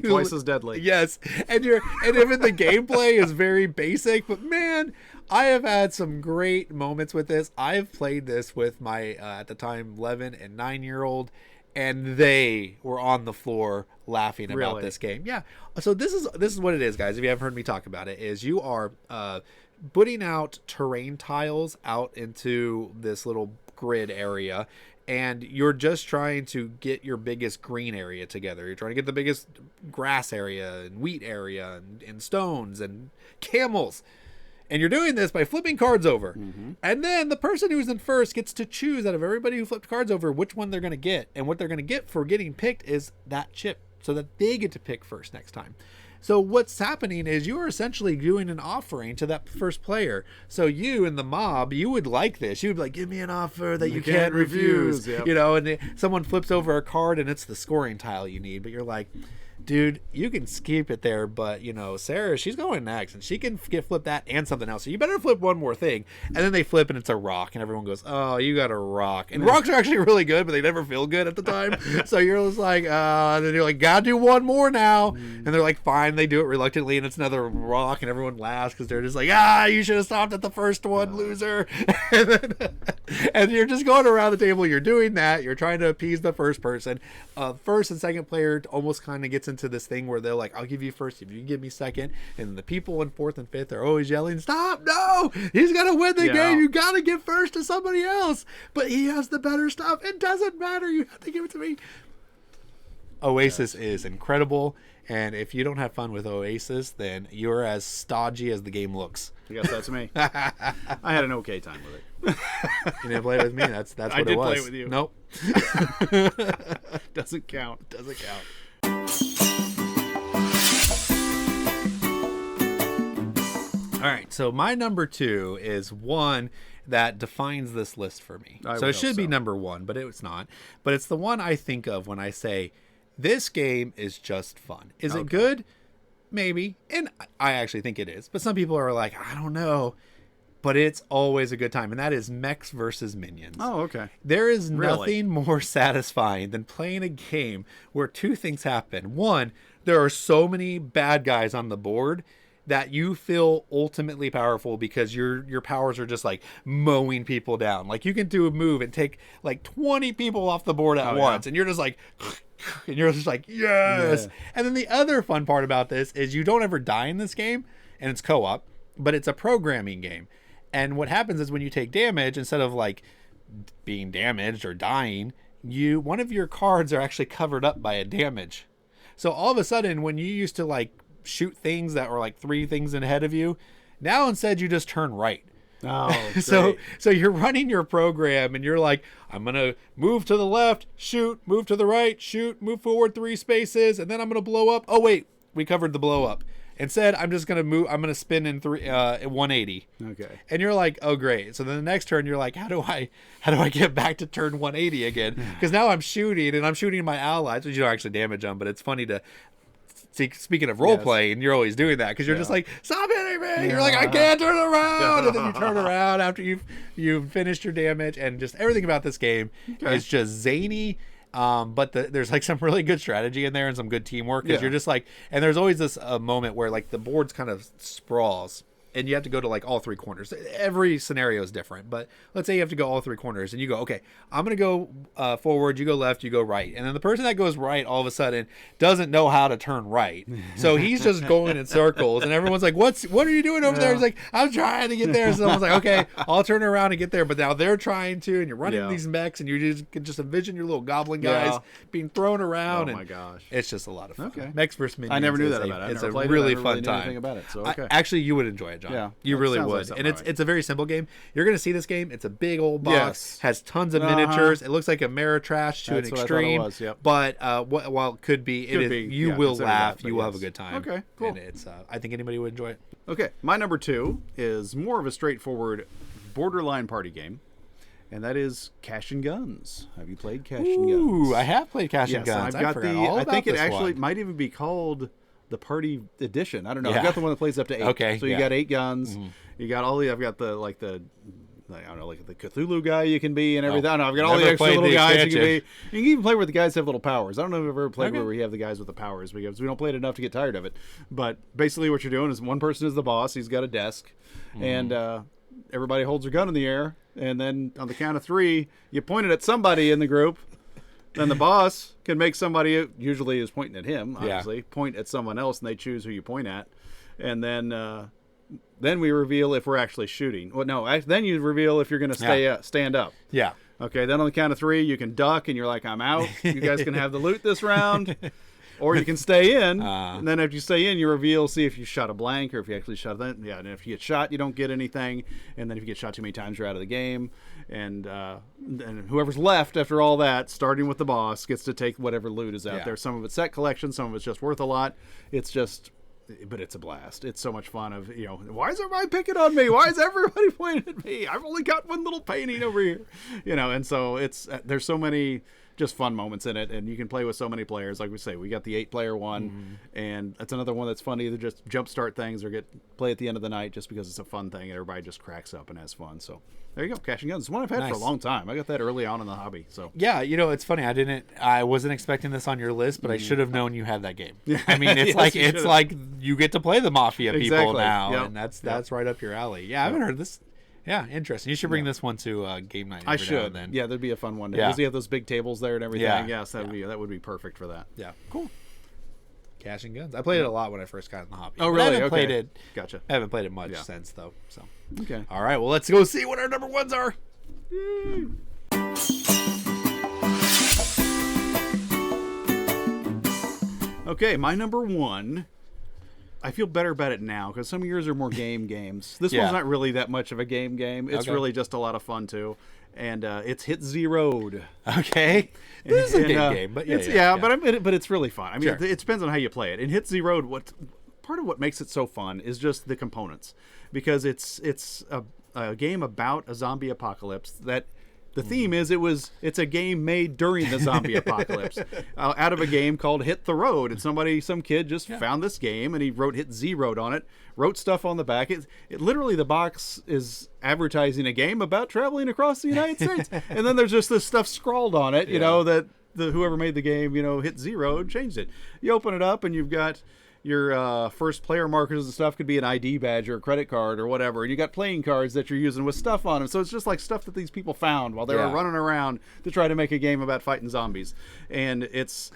twice as deadly. Yes, and even the gameplay is very basic, but man. I have had some great moments with this. I've played this with my at the time 11 and 9-year-old. and they were on the floor laughing about Really? this game. Yeah. So this is what it is, guys. If you haven't heard me talk about it, is you are putting out terrain tiles out into this little grid area, and you're just trying to get your biggest green area together. You're trying to get the biggest grass area and wheat area and stones and camels. And you're doing this by flipping cards over. And then the person who's in first gets to choose out of everybody who flipped cards over which one they're going to get. And what they're going to get for getting picked is that chip, so that they get to pick first next time. So what's happening is you are essentially doing an offering to that first player. So you in the mob, you would like this. You'd be like, give me an offer that you can't refuse. Yep. You know, and someone flips over a card and it's the scoring tile you need. But you're like, dude, you can keep it there, but, you know, Sarah, she's going next, and she can get flipped that and something else. So you better flip one more thing. And then they flip, and it's a rock, and everyone goes, oh, you got a rock. And rocks are actually really good, but they never feel good at the time. So you're just like, and then you're like, gotta do one more now. And they're like, fine. They do it reluctantly, and it's another rock, and everyone laughs because they're just like, you should have stopped at the first one, loser. And you're just going around the table. You're doing that. You're trying to appease the first person. First and second player almost kind of gets into this thing where they're like, I'll give you first if you can give me second. And the people in fourth and fifth are always yelling, stop, no, he's gonna win the game, you gotta give first to somebody else, but he has the better stuff, it doesn't matter, you have to give it to me. Oasis is incredible, and if you don't have fun with Oasis, then you're as stodgy as the game looks. I guess that's me. I had an okay time with it. You didn't play with me. That's what I it did was. play with you. Nope. Doesn't count. Doesn't count. All right, so my number 2 is one that defines this list for me. So it should be number 1, but it's not. But it's the one I think of when I say, this game is just fun. Is it good? Maybe. And I actually think it is. But some people are like, I don't know. But it's always a good time. And that is Mechs versus Minions. Oh, okay. There is nothing more satisfying than playing a game where two things happen. One, there are so many bad guys on the board that you feel ultimately powerful because your powers are just like mowing people down. Like you can do a move and take like 20 people off the board at once, and you're just like, and you're just like, yes. Yeah. And then the other fun part about this is you don't ever die in this game, and it's co-op, but it's a programming game. And what happens is when you take damage, instead of like being damaged or dying, one of your cards are actually covered up by a damage. So all of a sudden, when you used to like shoot things that were like 3 things ahead of you, now instead you just turn right. Oh, so you're running your program and you're like, I'm gonna move to the left, shoot, move to the right, shoot, move forward 3 spaces, and then I'm gonna blow up. Oh wait, we covered the blow up. Instead, I'm just gonna move. I'm gonna spin in 180. Okay. And you're like, oh great. So then the next turn, you're like, how do I get back to turn 180 again? Because now I'm shooting and I'm shooting my allies, which you don't actually damage them, but it's funny to. Speaking of role playing, you're always doing that because you're just like, stop hitting me. You're like, I can't turn around. And then you turn around after you've finished your damage, and just everything about this game is just zany. But there's like some really good strategy in there and some good teamwork because you're just like, and there's always this moment where like the board's kind of sprawls. And you have to go to like all 3 corners. Every scenario is different, but let's say you have to go all 3 corners, and you go, okay, I'm gonna go forward, you go left, you go right, and then the person that goes right all of a sudden doesn't know how to turn right, so he's just going in circles, and everyone's like, what are you doing over there? He's like, I'm trying to get there. So someone's like, okay, I'll turn around and get there, but now they're trying to, and you're running these mechs, and you can just envision your little goblin guys being thrown around. Oh my gosh, it's just a lot of fun. Okay. Mechs versus Minions. I never knew that about it. It's a really fun time. Anything about it, so okay. Actually, you would enjoy it, John. Yeah, you really would. And it's a very simple game. You're going to see this game. It's a big old box, has tons of miniatures. It looks like a Ameritrash to an extreme. What I thought it was, but while it could be, you will laugh. You will have a good time. Okay, cool. And it's I think anybody would enjoy it. Okay, my number 2 is more of a straightforward borderline party game, and that is Cash and Guns. Have you played Cash and Guns? Ooh, I have played Cash and Guns. I think it actually might even be called the party edition. I don't know. I've got the one that plays up to 8. Okay. So you got 8 guns. Mm-hmm. You got I've got the I don't know, like the Cthulhu guy you can be and everything. I don't know. I've got all the extra little guys you can be. You can even play where the guys have little powers. I don't know if I've ever played where we have the guys with the powers because we don't play it enough to get tired of it. But basically what you're doing is one person is the boss. He's got a desk. And everybody holds their gun in the air. And then on the count of 3, you point it at somebody in the group. Then the boss can make somebody, usually is pointing at him, obviously, point at someone else, and they choose who you point at. And then we reveal if we're actually shooting. Well, no, then you reveal if you're going to stand up. Yeah. Okay, then on the count of 3, you can duck, and you're like, I'm out. You guys can have the loot this round. Or you can stay in, and then after you stay in, you reveal, see if you shot a blank or if you actually shot that. Yeah, and if you get shot, you don't get anything. And then if you get shot too many times, you're out of the game. And whoever's left after all that, starting with the boss, gets to take whatever loot is out there. Some of it's set collection, some of it's just worth a lot. But it's a blast. It's so much fun why is everybody picking on me? Why is everybody pointing at me? I've only got one little painting over here. And so there's so many just fun moments in it, and you can play with so many players. Like we say, we got the 8-player one, and that's another one that's fun to either just jumpstart things or play at the end of the night just because it's a fun thing and everybody just cracks up and has fun. So there you go, Cash and Guns. It's one I've had for a long time. I got that early on in the hobby. So yeah, it's funny. I wasn't expecting this on your list, but I should have known you had that game. I mean, it's like you get to play the Mafia people now, and that's right up your alley. Yeah, I haven't heard this. Yeah, interesting. You should bring this one to game night. I should. Then. Yeah, that'd be a fun one. Because you have those big tables there and everything. Yeah. Yes, that would be perfect for that. Yeah, cool. Cash and Guns. I played it a lot when I first got in the hobby. Oh, really? I haven't played it. Gotcha. I haven't played it much since though. So okay. All right. Well, let's go see what our number ones are. Okay, my number one. I feel better about it now because some of yours are more games. This one's not really that much of a game. It's really just a lot of fun too, and it's Hit Zeroed. Okay, this is a good game, but but it's really fun. I mean, it depends on how you play it. In Hit Zeroed, part of what makes it so fun is just the components, because it's a game about a zombie apocalypse that. The theme is it's a game made during the zombie apocalypse out of a game called Hit the Road. And some kid just found this game and he wrote Hit Zeroed on it, wrote stuff on the back. It literally, the box is advertising a game about traveling across the United States. And then there's just this stuff scrawled on it, that whoever made the game, Hit Zeroed changed it. You open it up and you've got your first player markers and stuff. Could be an ID badge or a credit card or whatever, and you got playing cards that you're using with stuff on them. So it's just like stuff that these people found while they were running around to try to make a game about fighting zombies. And it's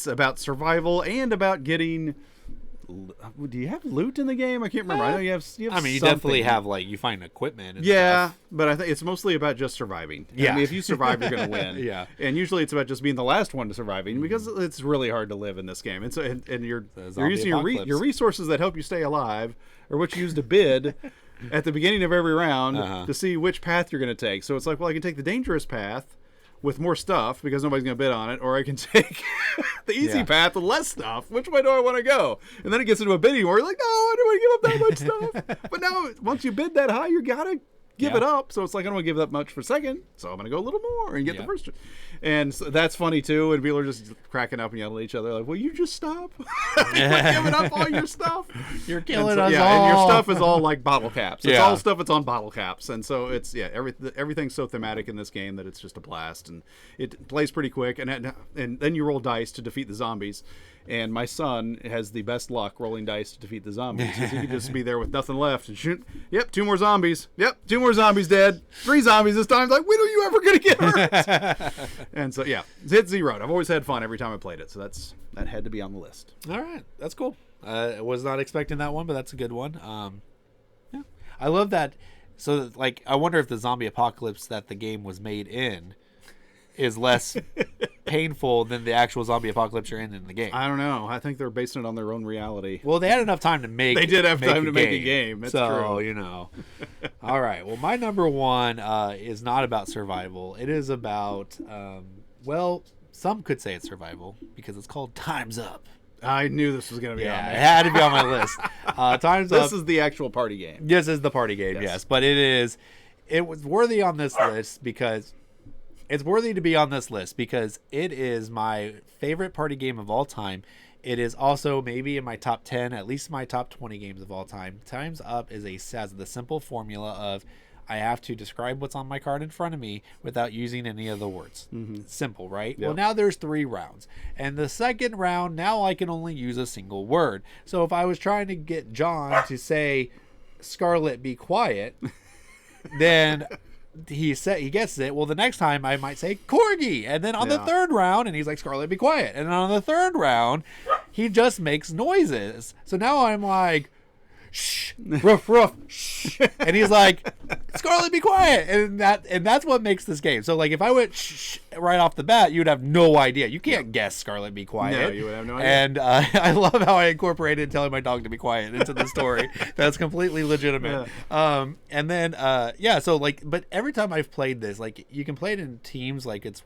about survival and about getting. Do you have loot in the game? I can't remember. I know you have. I mean, you definitely have you find equipment. And stuff. But but I think it's mostly about just surviving. I mean, if you survive, you're going to win. And usually it's about just being the last one to surviving because it's really hard to live in this game. And so and you're using your resources that help you stay alive, or what you use to bid at the beginning of every round to see which path you're going to take. So it's like, well, I can take the dangerous path with more stuff because nobody's going to bid on it, or I can take the easy path with less stuff. Which way do I want to go? And then it gets into a bidding where you're like, no, I don't want to give up that much stuff. But now, once you bid that high, you got to give it up. So it's like, I don't want to give that much for second, so I'm going to go a little more and get the first. And so that's funny too. And people are just cracking up and yelling at each other like, "Will you just stop? Giving up all your stuff. You're killing us all." And your stuff is all like bottle caps. It's all stuff that's on bottle caps. And so it's everything's so thematic in this game that it's just a blast. And it plays pretty quick. And then you roll dice to defeat the zombies. And my son has the best luck rolling dice to defeat the zombies. Because he can just be there with nothing left and shoot. Yep, 2 more zombies. Yep, 2 more zombies dead. 3 zombies this time. Like, when are you ever going to get hurt? And so, Hit Zeroed. I've always had fun every time I played it. So that had to be on the list. All right. That's cool. I was not expecting that one, but that's a good one. I love that. So, I wonder if the zombie apocalypse that the game was made in is less painful than the actual zombie apocalypse you're in the game. I don't know. I think they're basing it on their own reality. Well, they had enough time to make. They did have time to make a game. That's true. All right. Well, my number one is not about survival. It is about, some could say it's survival because it's called Time's Up. I knew this was going to be on there. It had to be on my list. Time's Up. This is the actual party game. This is the party game, yes. But it was worthy on this list because. It's worthy to be on this list because it is my favorite party game of all time. It is also maybe in my top 10, at least my top 20 games of all time. Time's Up has the simple formula of I have to describe what's on my card in front of me without using any of the words. Mm-hmm. Simple, right? Yep. Well, now there's 3 rounds. And the second round, now I can only use a single word. So if I was trying to get John to say, Scarlet, be quiet, then he gets it. Well, the next time I might say corgi, and then on the third round, and he's like, Scarlet, be quiet. And then on the third round, he just makes noises. So now I'm like, shh, ruff, ruff, shh. And he's like, Scarlet, be quiet. And that's what makes this game. So like if I went shh right off the bat, you'd have no idea. You can't guess Scarlet, be quiet. No, you would have no idea. And I love how I incorporated telling my dog to be quiet into the story. That's completely legitimate. And then so like, but every time I've played this, like you can play it in teams, like it's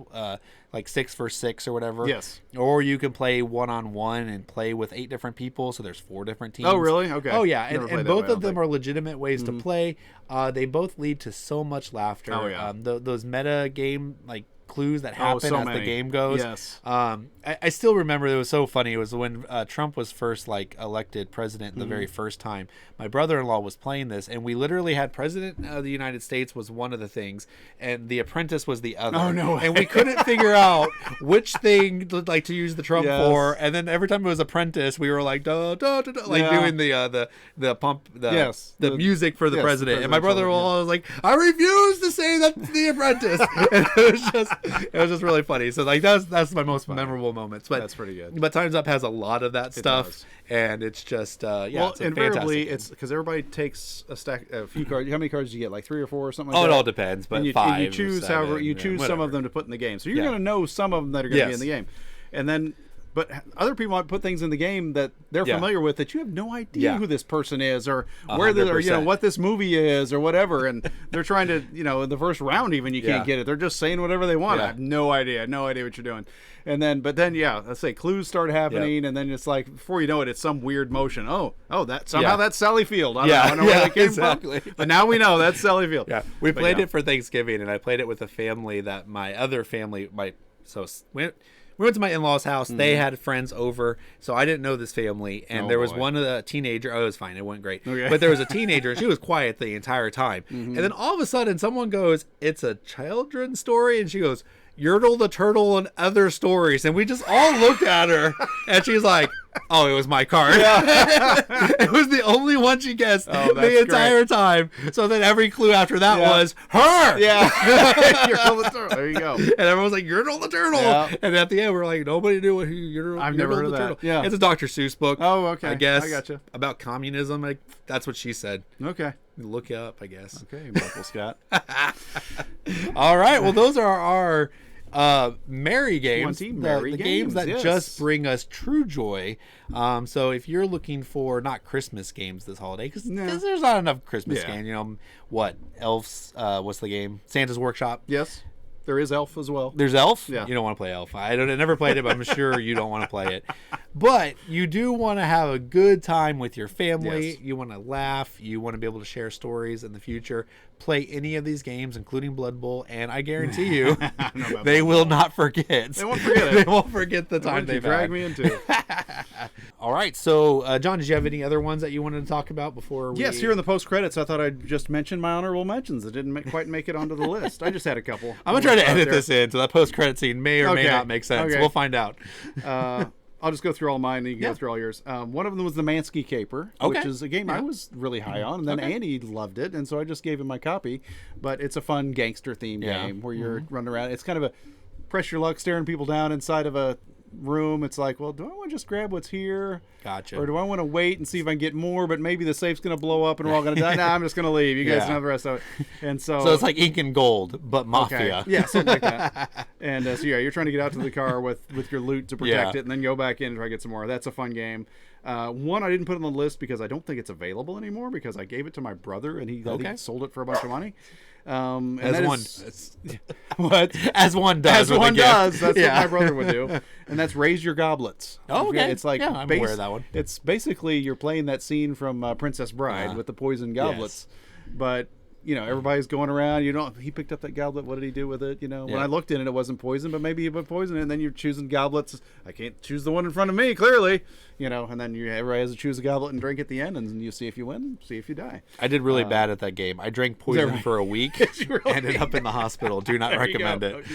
like 6-for-6 or whatever. Yes. Or you can play 1-on-1 and play with 8 different people. So there's 4 different teams. Oh, really? Okay. Oh, yeah. And both of them are legitimate ways to play. They both lead to so much laughter. Oh, yeah. Those meta game like clues that happen as the game goes. Yes. I still remember it was so funny. It was when Trump was first like elected president the very first time. My brother-in-law was playing this, and we literally had President of the United States was one of the things, and The Apprentice was the other. Oh, no way. And we couldn't figure out which thing like to use the Trump for. And then every time it was Apprentice, we were like da, da, da, da, like doing the pump the music for the president. And my brother-in-law was like, I refuse to say that's The Apprentice. And it was just really funny. So like that's my most memorable moments. But that's pretty good. But Time's Up has a lot of that stuff, does. And it's just well, it's a invariably fantastic it's because everybody takes a few cards. How many cards do you get? Like 3 or 4 or something like that? It all depends, but and you, 5 and you choose or 7, however you choose some whatever. of them to put in the game. So you're going to know some of them that are going to be in the game, and then. But other people might put things in the game that they're familiar with that you have no idea who this person is or where or what this movie is or whatever, and they're trying to in the first round even you can't get it. They're just saying whatever they want. I have no idea what you're doing, but then let's say clues start happening, and then it's like before you know it, it's some weird motion. Oh, that somehow that's Sally Field. I don't know where that came from, but now we know that's Sally Field. Yeah, we played it for Thanksgiving, and I played it with a family that my other family we went to my in-laws' house. They had friends over, so I didn't know this family. And there was one of the teenager. Oh, it was fine. It went great. Okay. But there was a teenager, and she was quiet the entire time. And then all of a sudden, someone goes, "It's a children's story," and she goes, "Yertle the Turtle and Other Stories." And we just all looked at her, and she's like, "Oh, it was my card." It was the only one she guessed the entire time. So then every clue after that was her. Yeah. Yertle the Turtle. There you go. And everyone was like, "Yertle the Turtle." Yeah. And at the end, we're like, nobody knew what I've never heard of that. Turtle. Yeah. It's a Dr. Seuss book. Oh, okay. I guess. I gotcha. About communism. That's what she said. Okay. Look it up, I guess. Okay, Michael Scott. All right. Well, those are our merry games, the games, games that just bring us true joy. So if you're looking for not Christmas games this holiday, because there's not enough Christmas games. What Elves? What's the game? Santa's Workshop. Yes. There is Elf as well. There's Elf? Yeah. You don't want to play Elf. I never played it, but I'm sure you don't want to play it. But you do want to have a good time with your family. Yes. You want to laugh. You want to be able to share stories in the future. Play any of these games, including Blood Bowl, and I guarantee you, they will not forget. They won't forget it. They won't forget the time they drag me into. All right. So, John, did you have any other ones that you wanted to talk about before we... Yes, here in the post-credits, I thought I'd just mention my honorable mentions that didn't quite make it onto the list. I just had a couple. I'm going to try to edit this in, so that post-credit scene may or may not make sense. Okay. We'll find out. I'll just go through all mine and you can go through all yours. One of them was the Mansky Caper, which is a game I was really high on. And then Andy loved it, and so I just gave him my copy. But it's a fun gangster-themed game where you're running around. It's kind of a press your luck, staring people down inside of a room. It's like, well, do I want to just grab what's here? Gotcha. Or do I want to wait and see if I can get more, but maybe the safe's going to blow up and we're all going to die? Nah, I'm just going to leave. You guys know the rest of it. And so it's like Ink and Gold, but Mafia. Okay. Yeah, something like that. And so you're trying to get out to the car with your loot to protect it and then go back in and try to get some more. That's a fun game. One I didn't put on the list because I don't think it's available anymore because I gave it to my brother and he sold it for a bunch of money. As one does. That's what my brother would do, and that's Raise Your Goblets. Oh, okay. It's like I'm aware of that one. It's basically you're playing that scene from Princess Bride with the poison goblets, but everybody's going around. He picked up that goblet. What did he do with it? When I looked in it, it wasn't poison, but maybe he put poison in it. And then you're choosing goblets. I can't choose the one in front of me, clearly. And then everybody has to choose a goblet and drink at the end, and you see if you win, see if you die. I did really bad at that game. I drank poison for a week. Ended up in the hospital. Do not recommend it.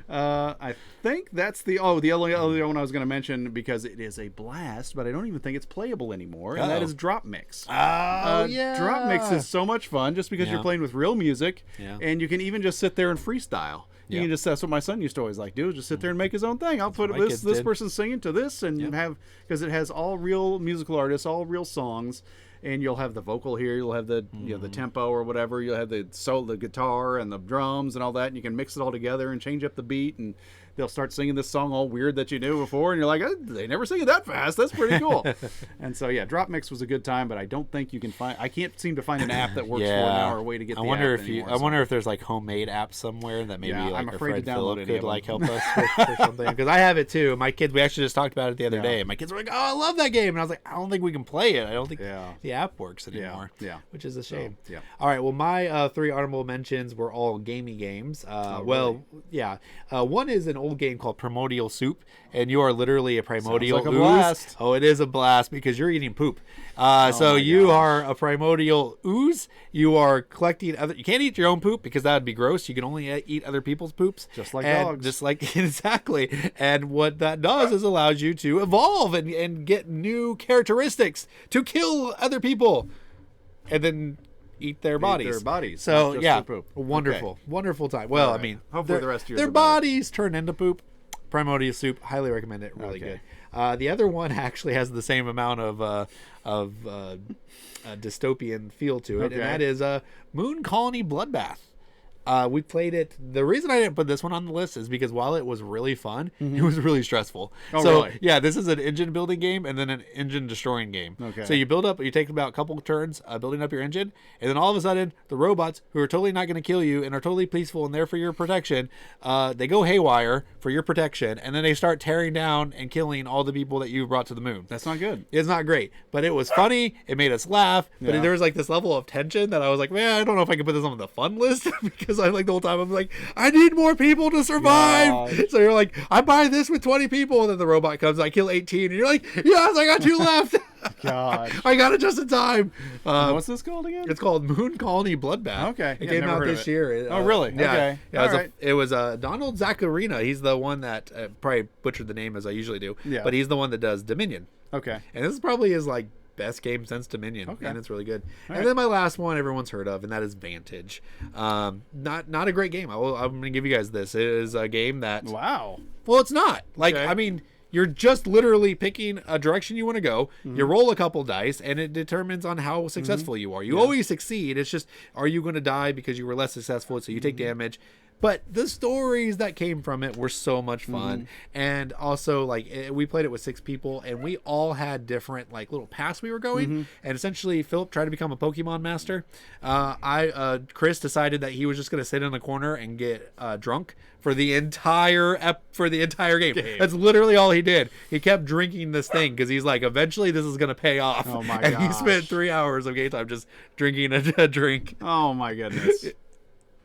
I think that's the only other one I was going to mention because it is a blast, but I don't even think it's playable anymore, and that is Drop Mix. Oh, yeah. Drop Mix is so much fun. just because you're Yeah. playing with real music, Yeah. and you can even just sit there and freestyle. You Yeah. can just, that's what my son used to always like do, is just sit there and make his own thing. I'll put what my this kids did. person singing to this, and have, because it has all real musical artists, all real songs, and you'll have the vocal here, you'll have the the tempo or whatever, you'll have the guitar and the drums and all that, and you can mix it all together and change up the beat, and they'll start singing this song all weird that you knew before, and you're like, they never sing it that fast. That's pretty cool. And so Drop Mix was a good time, but I don't think you can find. I can't seem to find an app that works for it now, or a way to get. I the wonder app if anymore, I wonder if there's like homemade apps somewhere that maybe Yeah, like I'm our afraid friend to download Philip any could of them. like help us with or something, because I have it too. My kids, we actually just talked about it the other Yeah. day, and my kids were like, "Oh, I love that game," and I was like, "I don't think we can play it. I don't think Yeah. the app works anymore." Yeah. Which is a shame. yeah. All right. Well, my 3 honorable mentions were all gamey games. One is an old game called Primordial Soup, and you are literally a primordial Sounds like a ooze. blast. Oh, it is a blast because you're eating poop. So my you gosh. are a primordial ooze. You are collecting other. You can't eat your own poop because that would be gross. You can only eat other people's poops, Just like And dogs. Just like exactly. And what that does is allows you to evolve and get new characteristics to kill other people, and then eat their bodies. their bodies, So not just yeah, their poop. wonderful, Okay. wonderful time. Well, All right. I mean, Hopefully the rest of yours their are better. bodies turn into poop. Primordial Soup, highly recommend it. Really Okay. good. The other one actually has the same amount of dystopian feel to it, Okay. and that is Moon Colony Bloodbath. We played it. The reason I didn't put this one on the list is because while it was really fun, it was really stressful. Oh, so really? yeah, this is an engine building game and then an engine destroying game. Okay. So you build up, you take about a couple of turns building up your engine, and then all of a sudden the robots, who are totally not going to kill you and are totally peaceful and there for your protection, they go haywire for your protection, and then they start tearing down and killing all the people that you brought to the moon. That's not good. It's not great, but it was funny. It made us laugh, but Yeah. there was like this level of tension that I was like, man, I don't know if I can put this on the fun list because I like the whole time I'm like, I need more people to survive. Gosh. So you're like, I buy this with 20 people, and then the robot comes, I kill 18, and you're like, yes, I got 2 left. Gosh. I got it just in time. What's this called again? It's called Moon Colony Bloodbath. Okay. It Yeah, came never out heard of this it. year. Oh, really? Yeah. Okay. Yeah, All right. it was Donald Zacharina. He's the one that probably butchered the name as I usually do. Yeah. But he's the one that does Dominion. Okay. And this is probably his like best game since Dominion. Okay. And it's really good. All and right. then my last one everyone's heard of, and that is Vantage. Not a great game. I'm gonna give you guys this. It is a game that Wow. well, it's not. Like, Okay. I mean, you're just literally picking a direction you want to go. Mm-hmm. You roll a couple dice, and it determines on how successful you are. You always succeed. It's just, are you going to die because you were less successful, so you take Mm-hmm. damage? But the stories that came from it were so much fun. Mm-hmm. And also, like, we played it with 6 people, and we all had different, like, little paths we were going. Mm-hmm. And essentially, Philip tried to become a Pokemon master. Chris decided that he was just going to sit in a corner and get drunk for the entire game. That's literally all he did. He kept drinking this thing because he's like, eventually this is going to pay off. Oh my And he gosh. spent 3 hours of game time just drinking a drink. Oh my goodness.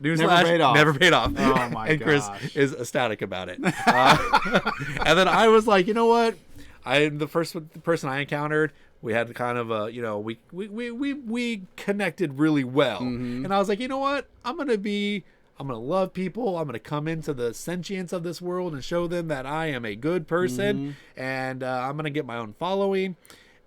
Newsflash, paid off. Never paid off. Oh my And Chris gosh. is ecstatic about it. And then I was like, you know what? The first person I encountered, we had kind of a, we connected really well. Mm-hmm. And I was like, you know what? I'm gonna love people. I'm gonna come into the sentience of this world and show them that I am a good person, Mm-hmm. and I'm gonna get my own following.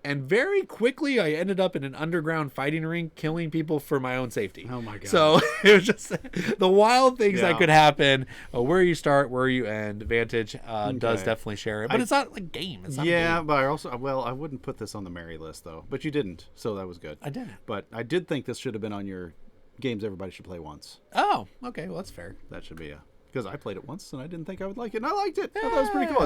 And very quickly, I ended up in an underground fighting rink, killing people for my own safety. Oh my God. So it was just the wild things that Yeah. could happen. Where you start, where you end. Vantage does Okay. definitely share it, but it's not a game. It's not a Yeah, game. but I also, well, I wouldn't put this on the Mary list though, but you didn't, so that was good. I didn't. But I did think this should have been on your games everybody should play once. Oh, okay. Well, that's fair. That should be because I played it once and I didn't think I would like it, and I liked it. I thought it was pretty cool.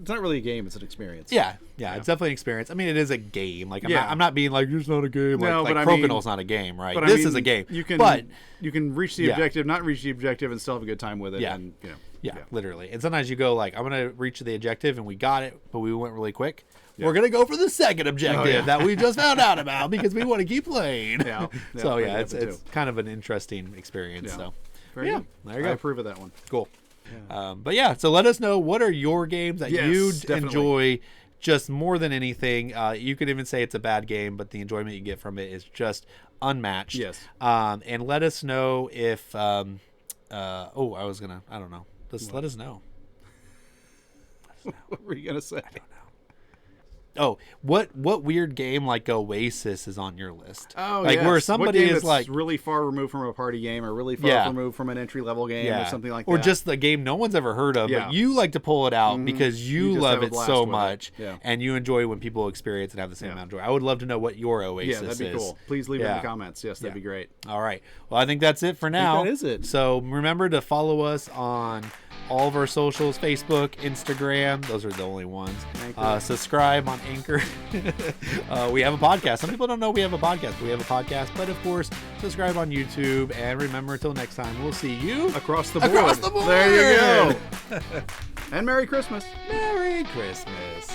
It's not really a game; it's an experience. Yeah, it's definitely an experience. I mean, it is a game. Like, Yeah. I'm not being like, it's not a game. No, like but I mean- Crokinol's not a game, right? But This is a game. You can, but you can reach the Yeah. objective, not reach the objective, and still have a good time with it. Yeah. And yeah, literally. And sometimes you go like, I'm gonna reach the objective, and we got it, but we went really quick. We're gonna go for the second objective that we just found out about because we want to keep playing. Yeah. So I yeah, get that it's too. kind of an interesting experience. Yeah. So Very yeah, good. there you I go. approve of that one. Cool. But yeah, so let us know, what are your games that Yes, you definitely. enjoy just more than anything. You could even say it's a bad game, but the enjoyment you get from it is just unmatched. Yes. And let us know if I don't know. Just let us know. What were you gonna say? Oh, what weird game like Oasis is on your list? Oh, like yes. where What somebody game is that's like really far removed from a party game, or really far removed from an entry level game, or something like that, or just the game no one's ever heard of, but you like to pull it out because you just love have a it blast so with it. much, Yeah. and you enjoy when people experience and have the same amount of joy. I would love to know what your Oasis Yeah, that'd be is. cool. Please leave it in the comments. Yes, that'd be great. All right. Well, I think that's it for now. that is it. So remember to follow us on all of our socials, Facebook, Instagram. Those are the only ones. Subscribe on Anchor. We have a podcast. Some people don't know we have a podcast. But we have a podcast. But, of course, subscribe on YouTube. And remember, until next time, we'll see you Across the board. Across the board. There you go. And Merry Christmas. Merry Christmas.